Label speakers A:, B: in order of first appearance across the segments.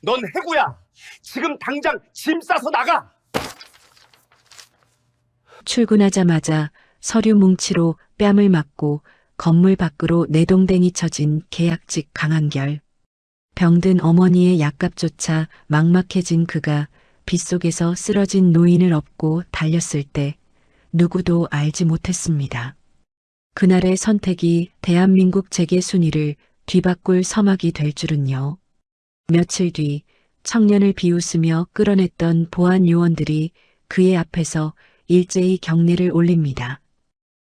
A: 넌 해고야. 지금 당장 짐 싸서 나가.
B: 출근하자마자 서류 뭉치로 뺨을 맞고 건물 밖으로 내동댕이 쳐진 계약직 강한결. 병든 어머니의 약값조차 막막해진 그가 빗속에서 쓰러진 노인을 업고 달렸을 때 누구도 알지 못했습니다. 그날의 선택이 대한민국 재계 순위를 뒤바꿀 서막이 될 줄은요. 며칠 뒤 청년을 비웃으며 끌어냈던 보안 요원들이 그의 앞에서 일제히 경례를 올립니다.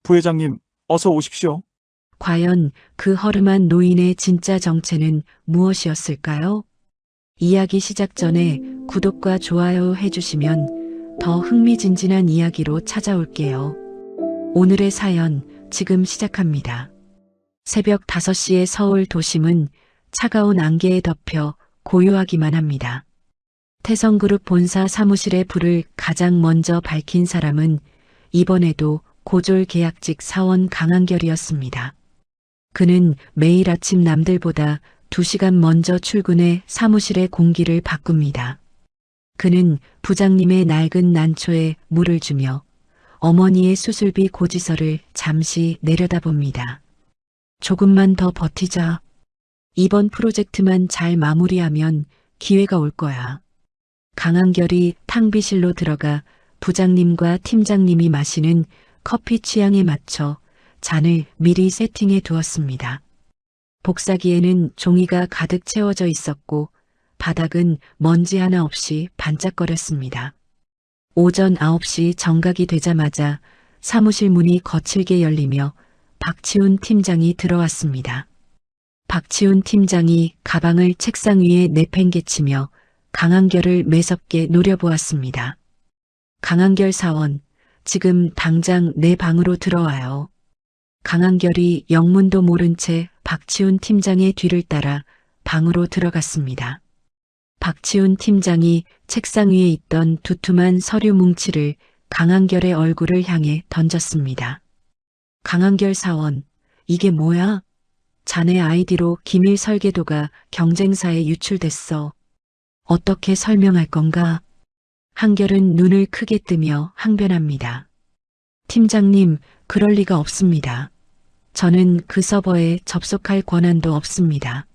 C: 부회장님, 어서 오십시오.
B: 과연 그 허름한 노인의 진짜 정체는 무엇이었을까요? 이야기 시작 전에 구독과 좋아요 해주시면 더 흥미진진한 이야기로 찾아올게요. 오늘의 사연 지금 시작합니다. 새벽 5시의 서울 도심은 차가운 안개에 덮여 고요하기만 합니다. 태성그룹 본사 사무실의 불을 가장 먼저 밝힌 사람은 이번에도 고졸 계약직 사원 강한결이었습니다. 그는 매일 아침 남들보다 2시간 먼저 출근해 사무실의 공기를 바꿉니다. 그는 부장님의 낡은 난초에 물을 주며 어머니의 수술비 고지서를 잠시 내려다봅니다. 조금만 더 버티자. 이번 프로젝트만 잘 마무리하면 기회가 올 거야. 강한결이 탕비실로 들어가 부장님과 팀장님이 마시는 커피 취향에 맞춰 잔을 미리 세팅해 두었습니다. 복사기에는 종이가 가득 채워져 있었고 바닥은 먼지 하나 없이 반짝거렸습니다. 오전 9시 정각이 되자마자 사무실 문이 거칠게 열리며 박치훈 팀장이 들어왔습니다. 박치훈 팀장이 가방을 책상 위에 내팽개치며 강한결을 매섭게 노려보았습니다. 강한결 사원, 지금 당장 내 방으로 들어와요. 강한결이 영문도 모른 채 박치훈 팀장의 뒤를 따라 방으로 들어갔습니다. 박치훈 팀장이 책상 위에 있던 두툼한 서류 뭉치를 강한결의 얼굴을 향해 던졌습니다. 강한결 사원, 이게 뭐야? 자네 아이디로 기밀 설계도가 경쟁사에 유출됐어. 어떻게 설명할 건가? 한결은 눈을 크게 뜨며 항변합니다. 팀장님, 그럴 리가 없습니다. 저는 그 서버에 접속할 권한도 없습니다.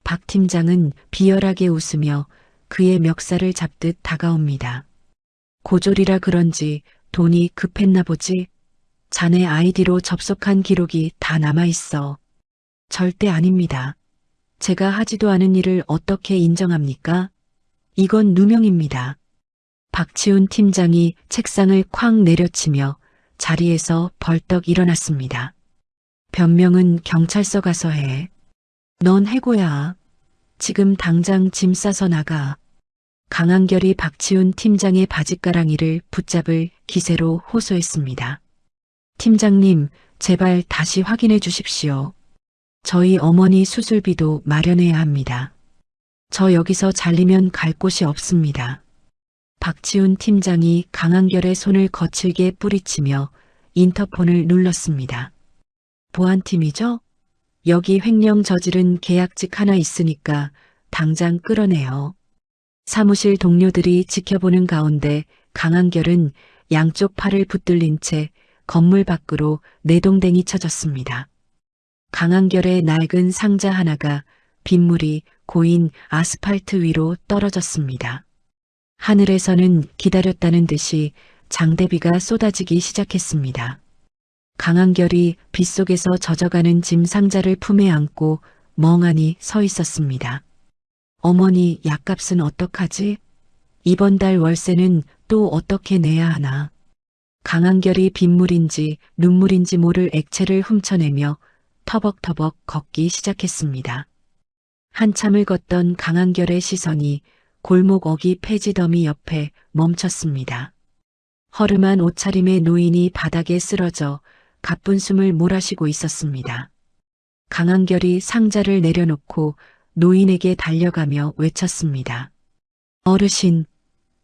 B: 박 팀장은 비열하게 웃으며 그의 멱살을 잡듯 다가옵니다. 고졸이라 그런지 돈이 급했나 보지? 자네 아이디로 접속한 기록이 다 남아있어. 절대 아닙니다. 제가 하지도 않은 일을 어떻게 인정합니까? 이건 누명입니다. 박치훈 팀장이 책상을 쾅 내려치며 자리에서 벌떡 일어났습니다. 변명은 경찰서 가서 해. 넌 해고야. 지금 당장 짐 싸서 나가. 강한결이 박치훈 팀장의 바짓가랑이를 붙잡을 기세로 호소했습니다. 팀장님, 제발 다시 확인해 주십시오. 저희 어머니 수술비도 마련해야 합니다. 저 여기서 잘리면 갈 곳이 없습니다. 박치훈 팀장이 강한결의 손을 거칠게 뿌리치며 인터폰을 눌렀습니다. 보안팀이죠? 여기 횡령 저지른 계약직 하나 있으니까 당장 끌어내요. 사무실 동료들이 지켜보는 가운데 강한결은 양쪽 팔을 붙들린 채 건물 밖으로 내동댕이 쳐졌습니다. 강한결의 낡은 상자 하나가 빗물이 고인 아스팔트 위로 떨어졌습니다. 하늘에서는 기다렸다는 듯이 장대비가 쏟아지기 시작했습니다. 강한결이 빗속에서 젖어가는 짐 상자를 품에 안고 멍하니 서 있었습니다. 어머니 약값은 어떡하지? 이번 달 월세는 또 어떻게 내야 하나? 강한결이 빗물인지 눈물인지 모를 액체를 훔쳐내며 터벅터벅 걷기 시작했습니다. 한참을 걷던 강한결의 시선이 골목 어기 폐지 더미 옆에 멈췄습니다. 허름한 옷차림의 노인이 바닥에 쓰러져 가쁜 숨을 몰아쉬고 있었습니다. 강한결이 상자를 내려놓고 노인에게 달려가며 외쳤습니다. 어르신,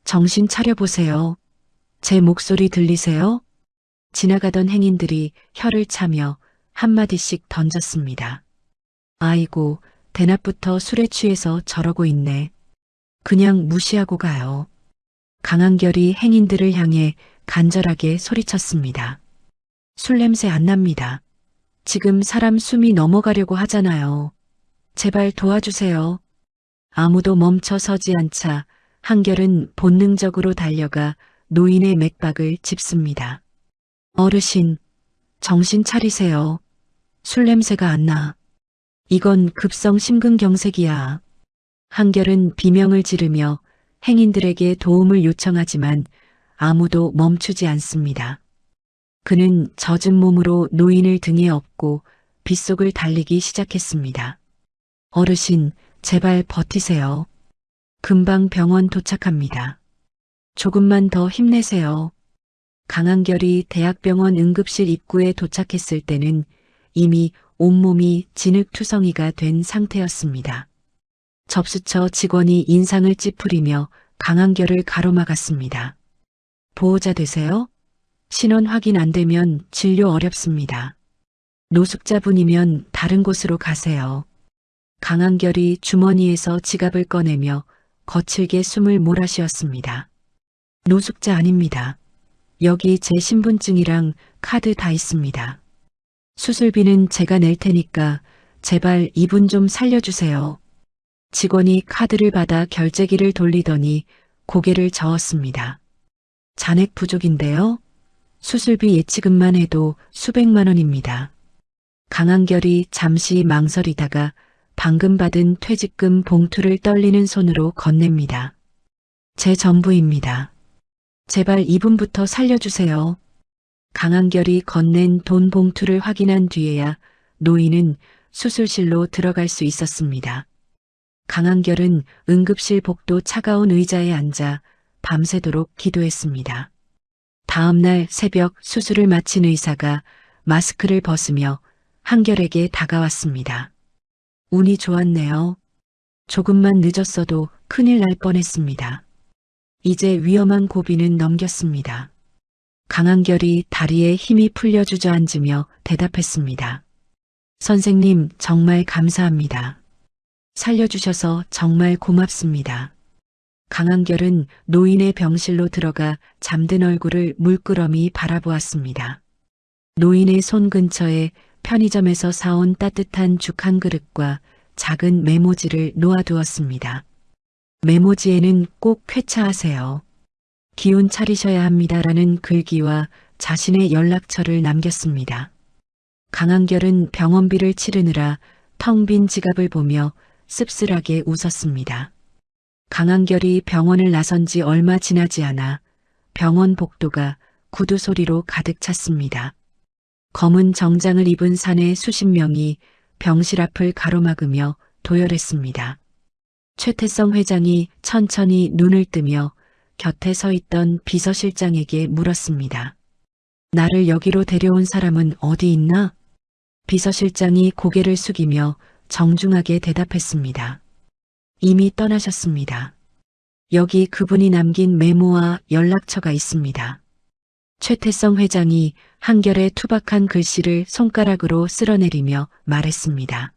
B: 정신 차려보세요. 제 목소리 들리세요? 지나가던 행인들이 혀를 차며 한마디씩 던졌습니다. 아이고, 대낮부터 술에 취해서 저러고 있네. 그냥 무시하고 가요. 강한결이 행인들을 향해 간절하게 소리쳤습니다. 술 냄새 안 납니다. 지금 사람 숨이 넘어가려고 하잖아요. 제발 도와주세요. 아무도 멈춰 서지 않자 한결은 본능적으로 달려가 노인의 맥박을 짚습니다. 어르신, 정신 차리세요. 술 냄새가 안 나. 이건 급성 심근경색이야. 한결은 비명을 지르며 행인들에게 도움을 요청하지만 아무도 멈추지 않습니다. 그는 젖은 몸으로 노인을 등에 업고 빗속을 달리기 시작했습니다. 어르신, 제발 버티세요. 금방 병원 도착합니다. 조금만 더 힘내세요. 강한결이 대학병원 응급실 입구에 도착했을 때는 이미 온몸이 진흙투성이가 된 상태였습니다. 접수처 직원이 인상을 찌푸리며 강한결을 가로막았습니다. 보호자 되세요? 신원 확인 안 되면 진료 어렵습니다. 노숙자분이면 다른 곳으로 가세요. 강한결이 주머니에서 지갑을 꺼내며 거칠게 숨을 몰아쉬었습니다. 노숙자 아닙니다. 여기 제 신분증이랑 카드 다 있습니다. 수술비는 제가 낼 테니까 제발 이분 좀 살려주세요. 직원이 카드를 받아 결제기를 돌리더니 고개를 저었습니다. 잔액 부족인데요? 수술비 예치금만 해도 수백만 원입니다. 강한결이 잠시 망설이다가 방금 받은 퇴직금 봉투를 떨리는 손으로 건넵니다. 제 전부입니다. 제발 이분부터 살려주세요. 강한결이 건넨 돈 봉투를 확인한 뒤에야 노인은 수술실로 들어갈 수 있었습니다. 강한결은 응급실 복도 차가운 의자에 앉아 밤새도록 기도했습니다. 다음 날 새벽 수술을 마친 의사가 마스크를 벗으며 한결에게 다가왔습니다. 운이 좋았네요. 조금만 늦었어도 큰일 날 뻔했습니다. 이제 위험한 고비는 넘겼습니다. 강한결이 다리에 힘이 풀려 주저앉으며 대답했습니다. 선생님, 정말 감사합니다. 살려주셔서 정말 고맙습니다. 강한결은 노인의 병실로 들어가 잠든 얼굴을 물끄러미 바라보았습니다. 노인의 손 근처에 편의점에서 사온 따뜻한 죽 한 그릇과 작은 메모지를 놓아두었습니다. 메모지에는 꼭 쾌차하세요. 기운 차리셔야 합니다라는 글귀와 자신의 연락처를 남겼습니다. 강한결은 병원비를 치르느라 텅 빈 지갑을 보며 씁쓸하게 웃었습니다. 강한결이 병원을 나선 지 얼마 지나지 않아 병원 복도가 구두 소리로 가득 찼습니다. 검은 정장을 입은 사내 수십 명이 병실 앞을 가로막으며 도열했습니다. 최태성 회장이 천천히 눈을 뜨며 곁에 서 있던 비서실장에게 물었습니다. 나를 여기로 데려온 사람은 어디 있나? 비서실장이 고개를 숙이며 정중하게 대답했습니다. 이미 떠나셨습니다. 여기 그분이 남긴 메모와 연락처가 있습니다. 최태성 회장이 한결의 투박한 글씨를 손가락으로 쓸어내리며 말했습니다.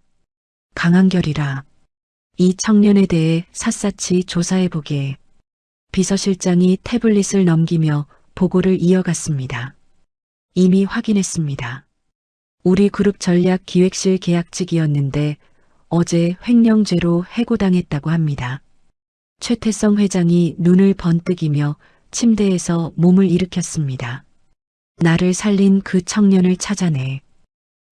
B: 강한결이라. 이 청년에 대해 샅샅이 조사해보게. 비서실장이 태블릿을 넘기며 보고를 이어갔습니다. 이미 확인했습니다. 우리 그룹 전략 기획실 계약직이었는데 어제 횡령죄로 해고당했다고 합니다. 최태성 회장이 눈을 번뜩이며 침대에서 몸을 일으켰습니다. 나를 살린 그 청년을 찾아내.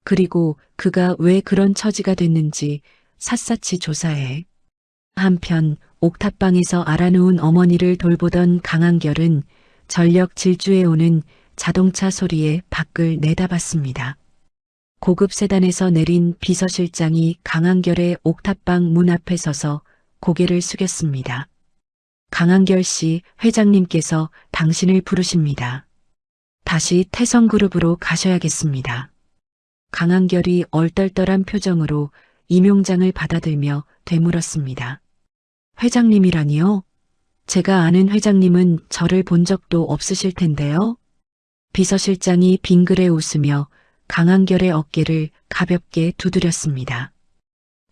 B: 그리고 그가 왜 그런 처지가 됐는지 샅샅이 조사해. 한편 옥탑방에서 알아누운 어머니를 돌보던 강한결은 전력 질주해 오는 자동차 소리에 밖을 내다봤습니다. 고급 세단에서 내린 비서실장이 강한결의 옥탑방 문 앞에 서서 고개를 숙였습니다. 강한결 씨, 회장님께서 당신을 부르십니다. 다시 태성그룹으로 가셔야겠습니다. 강한결이 얼떨떨한 표정으로 임용장을 받아들며 되물었습니다. 회장님이라니요? 제가 아는 회장님은 저를 본 적도 없으실 텐데요. 비서실장이 빙그레 웃으며 강한결의 어깨를 가볍게 두드렸습니다.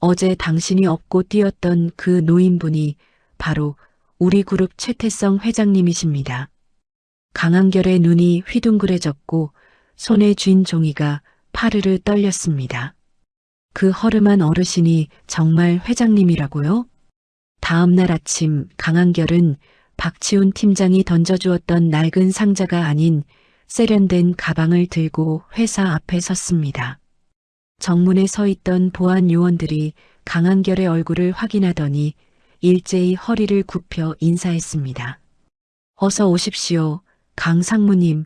B: 어제 당신이 업고 뛰었던 그 노인분이 바로 우리 그룹 최태성 회장님이십니다. 강한결의 눈이 휘둥그레졌고 손에 쥔 종이가 파르르 떨렸습니다. 그 허름한 어르신이 정말 회장님이라고요? 다음 날 아침 강한결은 박치훈 팀장이 던져주었던 낡은 상자가 아닌 세련된 가방을 들고 회사 앞에 섰습니다. 정문에 서 있던 보안 요원들이 강한결의 얼굴을 확인하더니 일제히 허리를 굽혀 인사했습니다. 어서 오십시오. 강 상무님.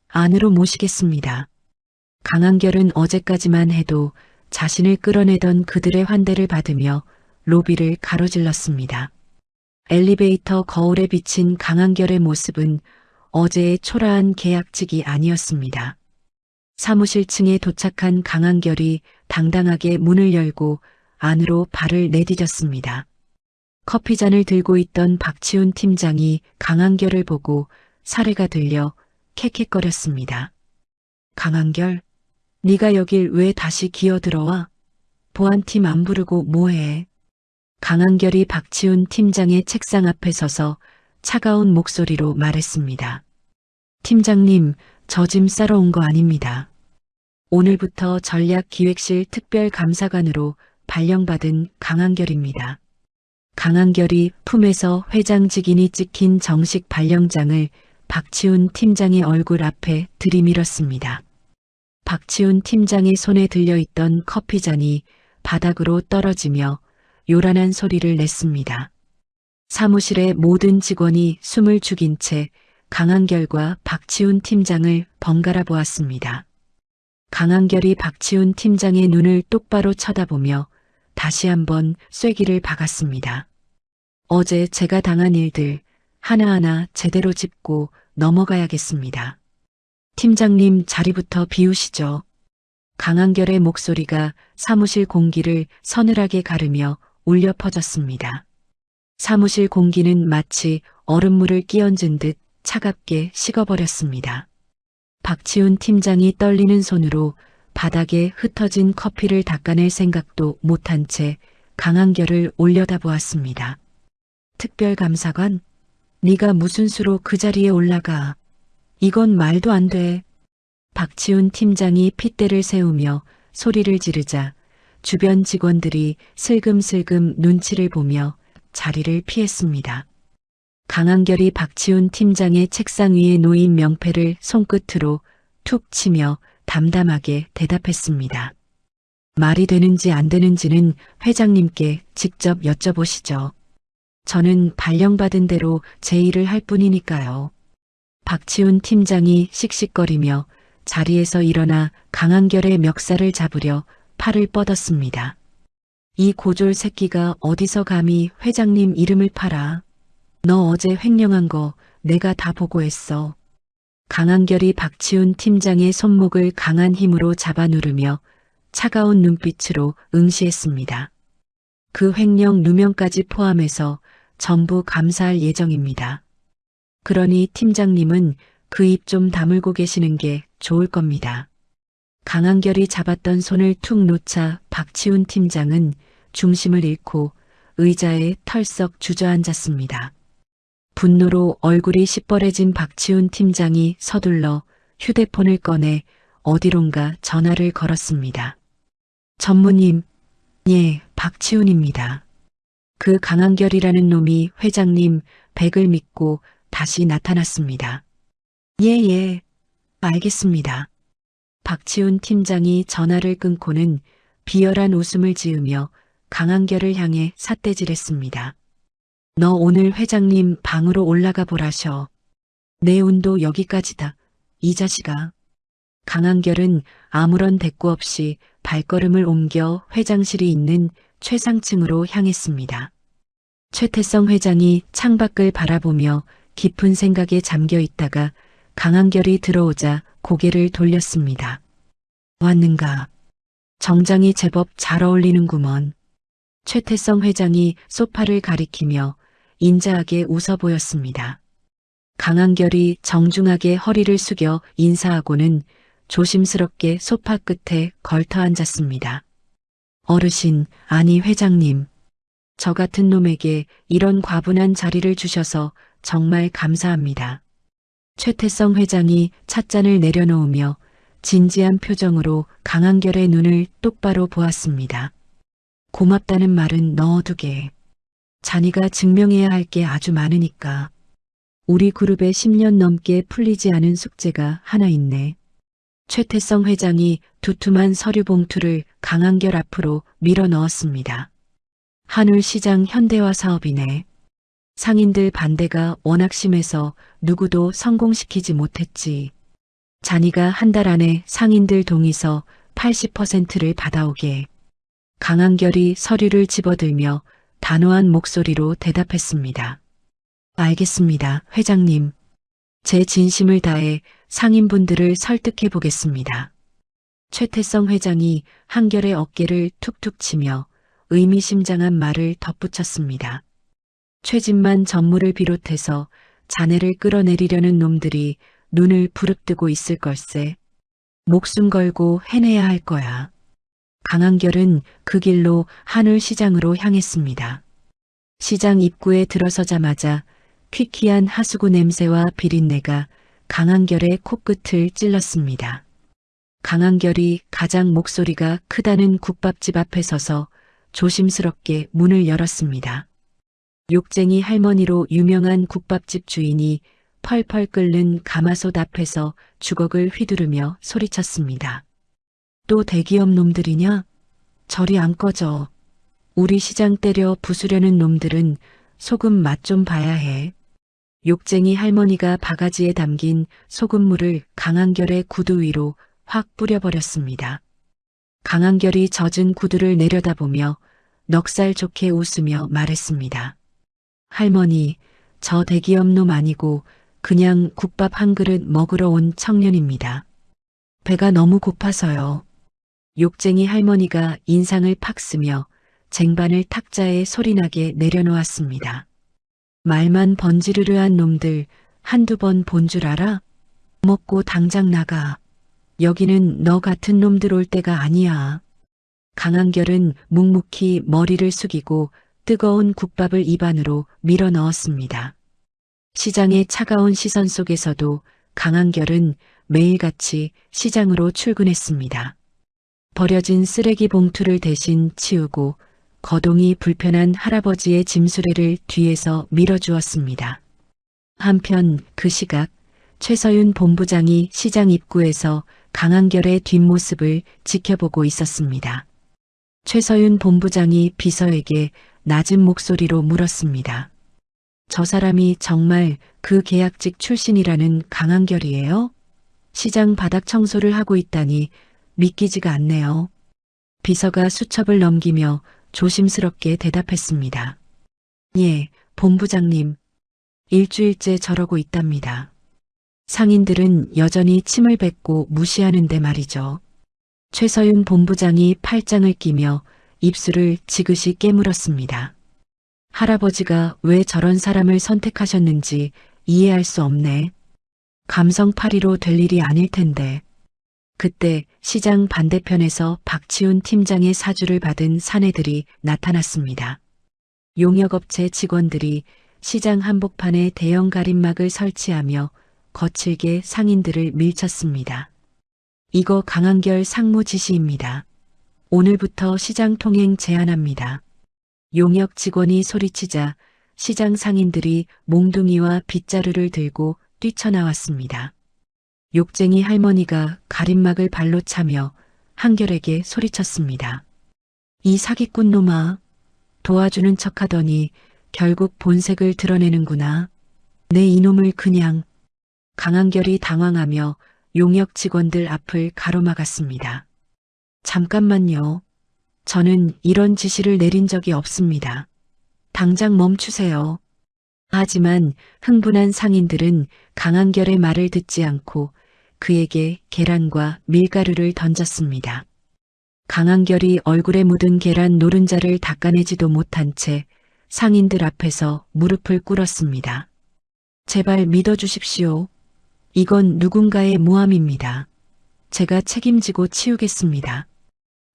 B: 안으로 모시겠습니다. 강한결은 어제까지만 해도 자신을 끌어내던 그들의 환대를 받으며 로비를 가로질렀습니다. 엘리베이터 거울에 비친 강한결의 모습은 어제의 초라한 계약직이 아니었습니다. 사무실 층에 도착한 강한결이 당당하게 문을 열고 안으로 발을 내디뎠습니다. 커피잔을 들고 있던 박치훈 팀장이 강한결을 보고 사례가 들려 캑캑거렸습니다. 강한결, 네가 여길 왜 다시 기어들어와? 보안팀 안 부르고 뭐해? 강한결이 박치훈 팀장의 책상 앞에 서서 차가운 목소리로 말했습니다. 팀장님, 저 짐 싸러 온 거 아닙니다. 오늘부터 전략기획실 특별감사관으로 발령받은 강한결입니다. 강한결이 품에서 회장 직인이 찍힌 정식 발령장을 박치훈 팀장의 얼굴 앞에 들이밀었습니다. 박치훈 팀장의 손에 들려있던 커피잔이 바닥으로 떨어지며 요란한 소리를 냈습니다. 사무실의 모든 직원이 숨을 죽인 채 강한결과 박치훈 팀장을 번갈아 보았습니다. 강한결이 박치훈 팀장의 눈을 똑바로 쳐다보며 다시 한번 쐐기를 박았습니다. 어제 제가 당한 일들 하나하나 제대로 짚고 넘어가야겠습니다. 팀장님 자리부터 비우시죠. 강한결의 목소리가 사무실 공기를 서늘하게 가르며 울려 퍼졌습니다. 사무실 공기는 마치 얼음물을 끼얹은 듯 차갑게 식어버렸습니다. 박치훈 팀장이 떨리는 손으로 바닥에 흩어진 커피를 닦아낼 생각도 못한 채 강한결을 올려다보았습니다. 특별감사관? 네가 무슨 수로 그 자리에 올라가? 이건 말도 안 돼. 박치훈 팀장이 핏대를 세우며 소리를 지르자 주변 직원들이 슬금슬금 눈치를 보며 자리를 피했습니다. 강한결이 박치훈 팀장의 책상 위에 놓인 명패를 손끝으로 툭 치며 담담하게 대답했습니다. 말이 되는지 안 되는지는 회장님께 직접 여쭤보시죠. 저는 발령받은 대로 제 일을 할 뿐이니까요. 박치훈 팀장이 씩씩거리며 자리에서 일어나 강한결의 멱살을 잡으려 팔을 뻗었습니다. 이 고졸 새끼가 어디서 감히 회장님 이름을 팔아. 너 어제 횡령한 거 내가 다 보고했어. 강한결이 박치훈 팀장의 손목을 강한 힘으로 잡아 누르며 차가운 눈빛으로 응시했습니다. 그 횡령 누명까지 포함해서 전부 감사할 예정입니다. 그러니 팀장님은 그 입 좀 다물고 계시는 게 좋을 겁니다. 강한결이 잡았던 손을 툭 놓자 박치훈 팀장은 중심을 잃고 의자에 털썩 주저앉았습니다. 분노로 얼굴이 시뻘해진 박치훈 팀장이 서둘러 휴대폰을 꺼내 어디론가 전화를 걸었습니다. 전무님, 예, 박치훈입니다. 그 강한결이라는 놈이 회장님 백을 믿고 다시 나타났습니다. 예, 알겠습니다. 박치훈 팀장이 전화를 끊고는 비열한 웃음을 지으며 강한결을 향해 삿대질했습니다. 너 오늘 회장님 방으로 올라가 보라셔. 내 운도 여기까지다. 이 자식아. 강한결은 아무런 대꾸 없이 발걸음을 옮겨 회장실이 있는 최상층으로 향했습니다. 최태성 회장이 창밖을 바라보며 깊은 생각에 잠겨 있다가 강한결이 들어오자 고개를 돌렸습니다. 왔는가? 정장이 제법 잘 어울리는구먼. 최태성 회장이 소파를 가리키며 인자하게 웃어 보였습니다. 강한결이 정중하게 허리를 숙여 인사하고는 조심스럽게 소파 끝에 걸터 앉았습니다. 어르신, 아니 회장님. 저 같은 놈에게 이런 과분한 자리를 주셔서 정말 감사합니다. 최태성 회장이 찻잔을 내려놓으며 진지한 표정으로 강한결의 눈을 똑바로 보았습니다. 고맙다는 말은 넣어두게. 자네가 증명해야 할 게 아주 많으니까. 우리 그룹에 10년 넘게 풀리지 않은 숙제가 하나 있네. 최태성 회장이 두툼한 서류 봉투를 강한결 앞으로 밀어 넣었습니다. 한울시장 현대화 사업이네. 상인들 반대가 워낙 심해서 누구도 성공시키지 못했지. 자네가 한 달 안에 상인들 동의서 80%를 받아오게. 강한결이 서류를 집어들며 단호한 목소리로 대답했습니다. 알겠습니다, 회장님. 제 진심을 다해 상인분들을 설득해 보겠습니다. 최태성 회장이 한결의 어깨를 툭툭 치며 의미심장한 말을 덧붙였습니다. 최진만 전무를 비롯해서 자네를 끌어내리려는 놈들이 눈을 부릅뜨고 있을 걸세. 목숨 걸고 해내야 할 거야. 강한결은 그 길로 한울시장으로 향했습니다. 시장 입구에 들어서자마자 퀴퀴한 하수구 냄새와 비린내가 강한결의 코끝을 찔렀습니다. 강한결이 가장 목소리가 크다는 국밥집 앞에 서서 조심스럽게 문을 열었습니다. 욕쟁이 할머니로 유명한 국밥집 주인이 펄펄 끓는 가마솥 앞에서 주걱을 휘두르며 소리쳤습니다. 또 대기업 놈들이냐? 저리 안 꺼져. 우리 시장 때려 부수려는 놈들은 소금 맛 좀 봐야 해. 욕쟁이 할머니가 바가지에 담긴 소금물을 강한결의 구두 위로 확 뿌려버렸습니다. 강한결이 젖은 구두를 내려다보며 넉살 좋게 웃으며 말했습니다. 할머니, 저 대기업 놈 아니고 그냥 국밥 한 그릇 먹으러 온 청년입니다. 배가 너무 고파서요. 욕쟁이 할머니가 인상을 팍 쓰며 쟁반을 탁자에 소리나게 내려놓았습니다. 말만 번지르르한 놈들 한두 번 본 줄 알아? 먹고 당장 나가. 여기는 너 같은 놈들 올 때가 아니야. 강한결은 묵묵히 머리를 숙이고 뜨거운 국밥을 입안으로 밀어 넣었습니다. 시장의 차가운 시선 속에서도 강한결은 매일같이 시장으로 출근했습니다. 버려진 쓰레기 봉투를 대신 치우고 거동이 불편한 할아버지의 짐수레를 뒤에서 밀어주었습니다. 한편 그 시각 최서윤 본부장이 시장 입구에서 강한결의 뒷모습을 지켜보고 있었습니다. 최서윤 본부장이 비서에게 낮은 목소리로 물었습니다. 저 사람이 정말 그 계약직 출신이라는 강한결이에요? 시장 바닥 청소를 하고 있다니 믿기지가 않네요. 비서가 수첩을 넘기며 조심스럽게 대답했습니다. 예, 본부장님. 일주일째 저러고 있답니다. 상인들은 여전히 침을 뱉고 무시하는데 말이죠. 최서윤 본부장이 팔짱을 끼며 입술을 지그시 깨물었습니다. 할아버지가 왜 저런 사람을 선택하셨는지 이해할 수 없네. 감성파리로 될 일이 아닐 텐데. 그때 시장 반대편에서 박치훈 팀장의 사주를 받은 사내들이 나타났습니다. 용역업체 직원들이 시장 한복판에 대형 가림막을 설치하며 거칠게 상인들을 밀쳤습니다. 이거 강한결 상무 지시입니다. 오늘부터 시장 통행 제한합니다. 용역 직원이 소리치자 시장 상인들이 몽둥이와 빗자루를 들고 뛰쳐나왔습니다. 욕쟁이 할머니가 가림막을 발로 차며 한결에게 소리쳤습니다. 이 사기꾼 놈아, 도와주는 척하더니 결국 본색을 드러내는구나. 내 이놈을 그냥. 강한결이 당황하며 용역 직원들 앞을 가로막았습니다. 잠깐만요. 저는 이런 지시를 내린 적이 없습니다. 당장 멈추세요. 하지만 흥분한 상인들은 강한결의 말을 듣지 않고 그에게 계란과 밀가루를 던졌습니다. 강한결이 얼굴에 묻은 계란 노른자를 닦아내지도 못한 채 상인들 앞에서 무릎을 꿇었습니다. 제발 믿어주십시오. 이건 누군가의 모함입니다. 제가 책임지고 치우겠습니다.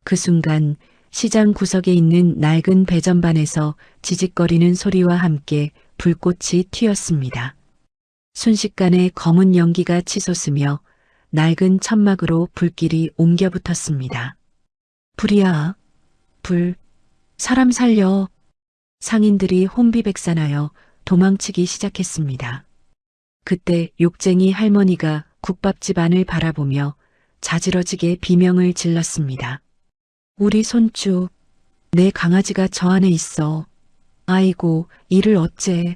B: 그 순간 시장 구석에 있는 낡은 배전반에서 지직거리는 소리와 함께 불꽃이 튀었습니다. 순식간에 검은 연기가 치솟으며 낡은 천막으로 불길이 옮겨 붙었습니다. 불이야, 불, 사람 살려. 상인들이 혼비백산하여 도망치기 시작했습니다. 그때 욕쟁이 할머니가 국밥집 안을 바라보며 자지러지게 비명을 질렀습니다. 우리 손주, 내 강아지가 저 안에 있어. 아이고, 이를 어째.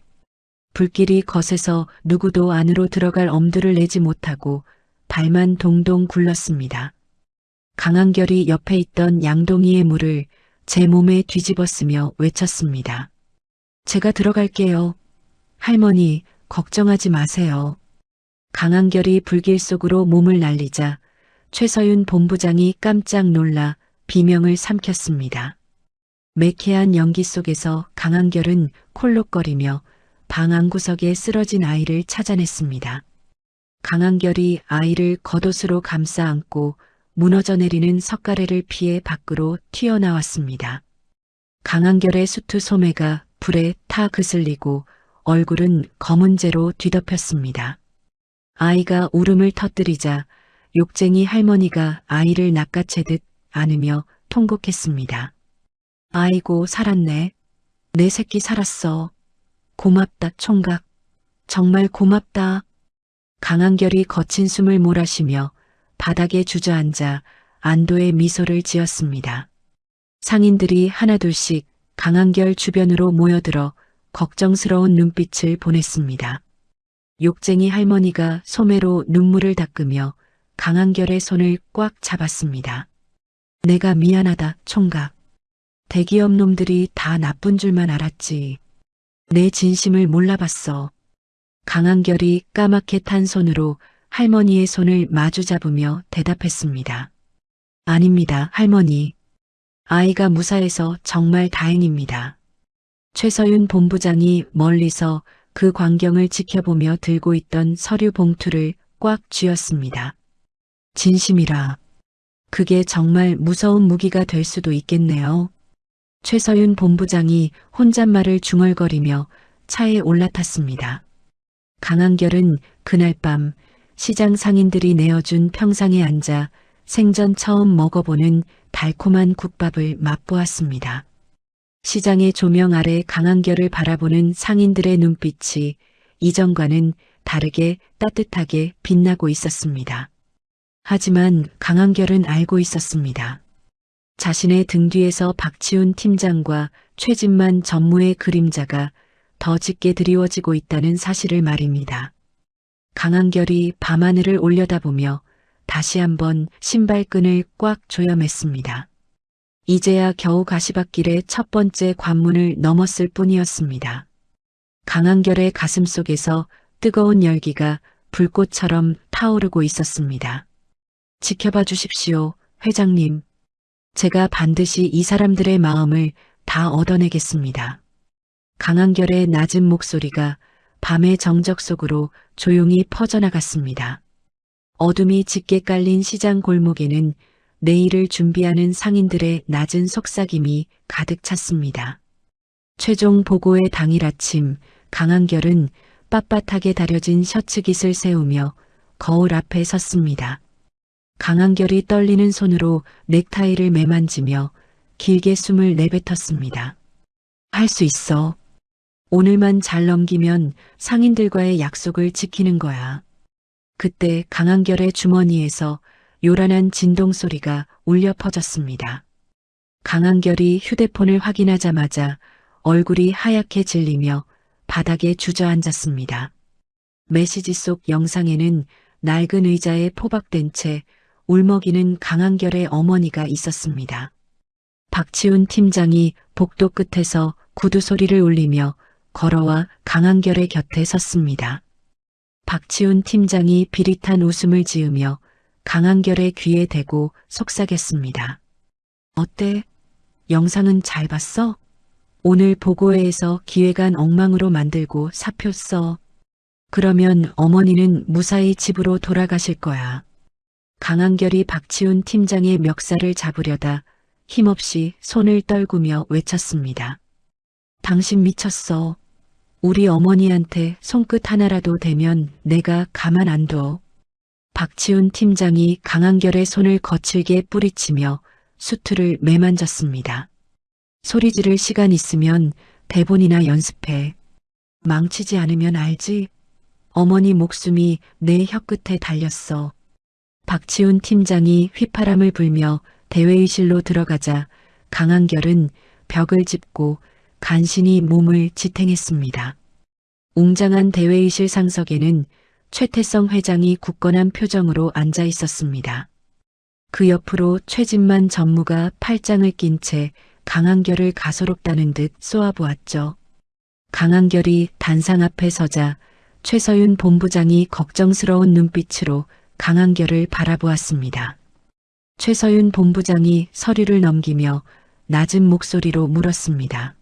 B: 불길이 거세서 누구도 안으로 들어갈 엄두를 내지 못하고 발만 동동 굴렀습니다. 강한결이 옆에 있던 양동이의 물을 제 몸에 뒤집었으며 외쳤습니다. 제가 들어갈게요. 할머니, 걱정하지 마세요. 강한결이 불길 속으로 몸을 날리자 최서윤 본부장이 깜짝 놀라 비명을 삼켰습니다. 매캐한 연기 속에서 강한결은 콜록거리며 방 안구석에 쓰러진 아이를 찾아냈습니다. 강한결이 아이를 겉옷으로 감싸 안고 무너져 내리는 석가래를 피해 밖으로 튀어나왔습니다. 강한결의 수트 소매가 불에 타 그슬리고 얼굴은 검은재로 뒤덮였습니다. 아이가 울음을 터뜨리자 욕쟁이 할머니가 아이를 낚아채듯 안으며 통곡했습니다. 아이고, 살았네. 내 새끼 살았어. 고맙다, 총각. 정말 고맙다. 강한결이 거친 숨을 몰아쉬며 바닥에 주저앉아 안도의 미소를 지었습니다. 상인들이 하나둘씩 강한결 주변으로 모여들어 걱정스러운 눈빛을 보냈습니다. 욕쟁이 할머니가 소매로 눈물을 닦으며 강한결의 손을 꽉 잡았습니다. 내가 미안하다, 총각. 대기업 놈들이 다 나쁜 줄만 알았지. 내 진심을 몰라봤어. 강한결이 까맣게 탄 손으로 할머니의 손을 마주 잡으며 대답했습니다. 아닙니다, 할머니. 아이가 무사해서 정말 다행입니다. 최서윤 본부장이 멀리서 그 광경을 지켜보며 들고 있던 서류 봉투를 꽉 쥐었습니다. 진심이라. 그게 정말 무서운 무기가 될 수도 있겠네요. 최서윤 본부장이 혼잣말을 중얼거리며 차에 올라탔습니다. 강한결은 그날 밤 시장 상인들이 내어준 평상에 앉아 생전 처음 먹어보는 달콤한 국밥을 맛보았습니다. 시장의 조명 아래 강한결을 바라보는 상인들의 눈빛이 이전과는 다르게 따뜻하게 빛나고 있었습니다. 하지만 강한결은 알고 있었습니다. 자신의 등 뒤에서 박치훈 팀장과 최진만 전무의 그림자가 더 짙게 드리워지고 있다는 사실을 말입니다. 강한결이 밤하늘을 올려다보며 다시 한번 신발끈을 꽉 조여맸습니다. 이제야 겨우 가시밭길의 첫 번째 관문을 넘었을 뿐이었습니다. 강한결의 가슴 속에서 뜨거운 열기가 불꽃처럼 타오르고 있었습니다. 지켜봐 주십시오, 회장님. 제가 반드시 이 사람들의 마음을 다 얻어내겠습니다. 강한결의 낮은 목소리가 밤의 정적 속으로 조용히 퍼져나갔습니다. 어둠이 짙게 깔린 시장 골목에는 내일을 준비하는 상인들의 낮은 속삭임이 가득 찼습니다. 최종 보고의 당일 아침, 강한결은 빳빳하게 다려진 셔츠깃을 세우며 거울 앞에 섰습니다. 강한결이 떨리는 손으로 넥타이를 매만지며 길게 숨을 내뱉었습니다. 할 수 있어. 오늘만 잘 넘기면 상인들과의 약속을 지키는 거야. 그때 강한결의 주머니에서 요란한 진동 소리가 울려 퍼졌습니다. 강한결이 휴대폰을 확인하자마자 얼굴이 하얗게 질리며 바닥에 주저앉았습니다. 메시지 속 영상에는 낡은 의자에 포박된 채 울먹이는 강한결의 어머니가 있었습니다. 박치훈 팀장이 복도 끝에서 구두 소리를 울리며 걸어와 강한결의 곁에 섰습니다. 박치훈 팀장이 비릿한 웃음을 지으며 강한결의 귀에 대고 속삭였습니다. 어때? 영상은 잘 봤어? 오늘 보고회에서 기획안 엉망으로 만들고 사표 써. 그러면 어머니는 무사히 집으로 돌아가실 거야. 강한결이 박치훈 팀장의 멱살을 잡으려다 힘없이 손을 떨구며 외쳤습니다. 당신 미쳤어. 우리 어머니한테 손끝 하나라도 대면 내가 가만 안 둬. 박치훈 팀장이 강한결의 손을 거칠게 뿌리치며 수트를 매만졌습니다. 소리 지를 시간 있으면 대본이나 연습해. 망치지 않으면 알지? 어머니 목숨이 내 혀끝에 달렸어. 박치훈 팀장이 휘파람을 불며 대회의실로 들어가자 강한결은 벽을 짚고 간신히 몸을 지탱했습니다. 웅장한 대회의실 상석에는 최태성 회장이 굳건한 표정으로 앉아 있었습니다. 그 옆으로 최진만 전무가 팔짱을 낀 채 강한결을 가소롭다는 듯 쏘아보았죠. 강한결이 단상 앞에 서자 최서윤 본부장이 걱정스러운 눈빛으로 강한결을 바라보았습니다. 최서윤 본부장이 서류를 넘기며 낮은 목소리로 물었습니다.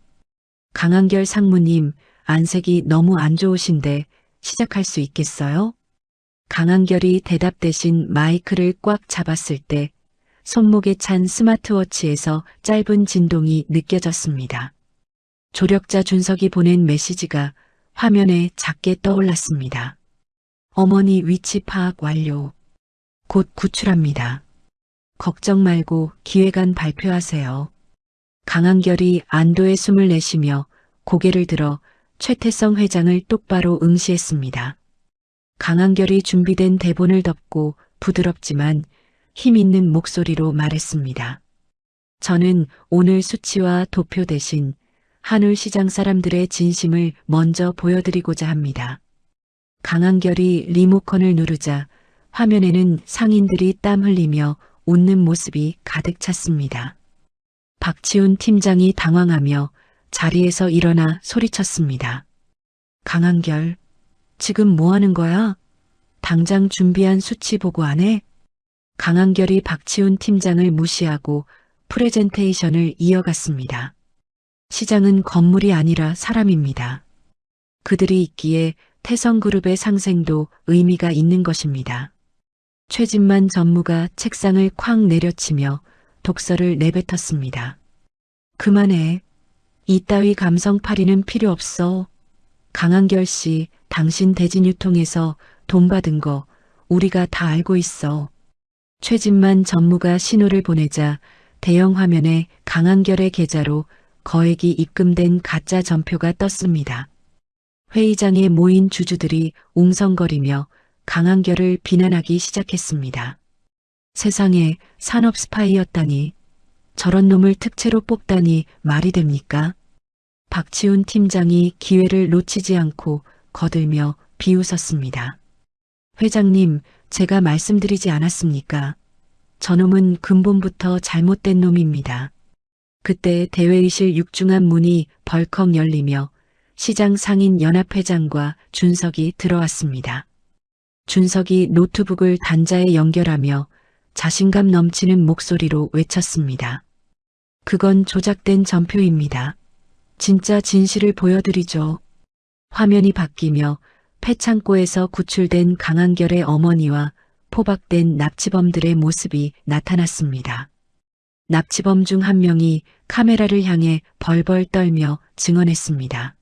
B: 강한결 상무님, 안색이 너무 안 좋으신데 시작할 수 있겠어요? 강한결이 대답 대신 마이크를 꽉 잡았을 때 손목에 찬 스마트워치에서 짧은 진동이 느껴졌습니다. 조력자 준석이 보낸 메시지가 화면에 작게 떠올랐습니다. 어머니 위치 파악 완료. 곧 구출합니다. 걱정 말고 기획안 발표하세요. 강한결이 안도의 숨을 내쉬며 고개를 들어 최태성 회장을 똑바로 응시했습니다. 강한결이 준비된 대본을 덮고 부드럽지만 힘 있는 목소리로 말했습니다. 저는 오늘 수치와 도표 대신 한울시장 사람들의 진심을 먼저 보여드리고자 합니다. 강한결이 리모컨을 누르자 화면에는 상인들이 땀 흘리며 웃는 모습이 가득 찼습니다. 박치훈 팀장이 당황하며 자리에서 일어나 소리쳤습니다. 강한결, 지금 뭐 하는 거야? 당장 준비한 수치 보고 안 해? 강한결이 박치훈 팀장을 무시하고 프레젠테이션을 이어갔습니다. 시장은 건물이 아니라 사람입니다. 그들이 있기에 태성그룹의 상생도 의미가 있는 것입니다. 최진만 전무가 책상을 쾅 내려치며 독서를 내뱉었습니다. 그만해. 이따위 감성파리는 필요 없어. 강한결 씨, 당신 대진유통에서 돈 받은 거 우리가 다 알고 있어. 최진만 전무가 신호를 보내자 대형 화면에 강한결의 계좌로 거액이 입금된 가짜 전표가 떴습니다. 회의장에 모인 주주들이 웅성거리며 강한결을 비난하기 시작했습니다. 세상에 산업 스파이였다니, 저런 놈을 특채로 뽑다니 말이 됩니까? 박치훈 팀장이 기회를 놓치지 않고 거들며 비웃었습니다. 회장님, 제가 말씀드리지 않았습니까? 저놈은 근본부터 잘못된 놈입니다. 그때 대회의실 육중한 문이 벌컥 열리며 시장 상인 연합회장과 준석이 들어왔습니다. 준석이 노트북을 단자에 연결하며 자신감 넘치는 목소리로 외쳤습니다. 그건 조작된 전표입니다. 진짜 진실을 보여드리죠. 화면이 바뀌며 폐창고에서 구출된 강한결의 어머니와 포박된 납치범들의 모습이 나타났습니다. 납치범 중 한 명이 카메라를 향해 벌벌 떨며 증언했습니다.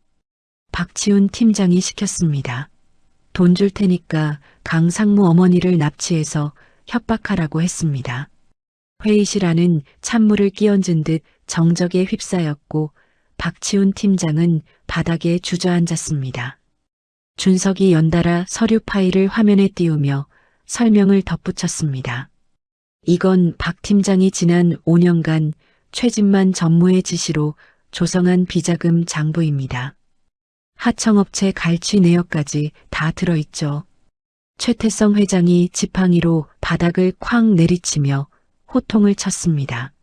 B: 박치훈 팀장이 시켰습니다. 돈 줄 테니까 강 상무 어머니를 납치해서 협박하라고 했습니다. 회의실 안은 찬물을 끼얹은 듯 정적에 휩싸였고 박치훈 팀장은 바닥에 주저앉았습니다. 준석이 연달아 서류 파일을 화면에 띄우며 설명을 덧붙였습니다. 이건 박 팀장이 지난 5년간 최진만 전무의 지시로 조성한 비자금 장부입니다. 하청업체 갈취 내역까지 다 들어있죠. 최태성 회장이 지팡이로 바닥을 쾅 내리치며 호통을 쳤습니다.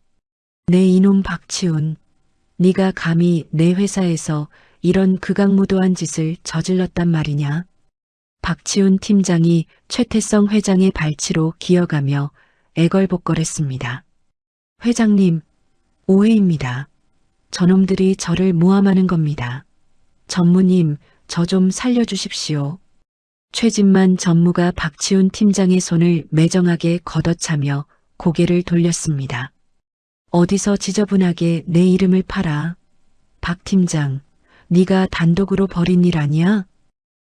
B: 내 이놈 박치훈, 네가 감히 내 회사에서 이런 극악무도한 짓을 저질렀단 말이냐? 박치훈 팀장이 최태성 회장의 발치로 기어가며 애걸복걸했습니다. 회장님, 오해입니다. 저놈들이 저를 모함하는 겁니다. 전무님, 저 좀 살려주십시오. 최진만 전무가 박치훈 팀장의 손을 매정하게 걷어차며 고개를 돌렸습니다. 어디서 지저분하게 내 이름을 팔아. 박 팀장, 네가 단독으로 벌인 일 아니야?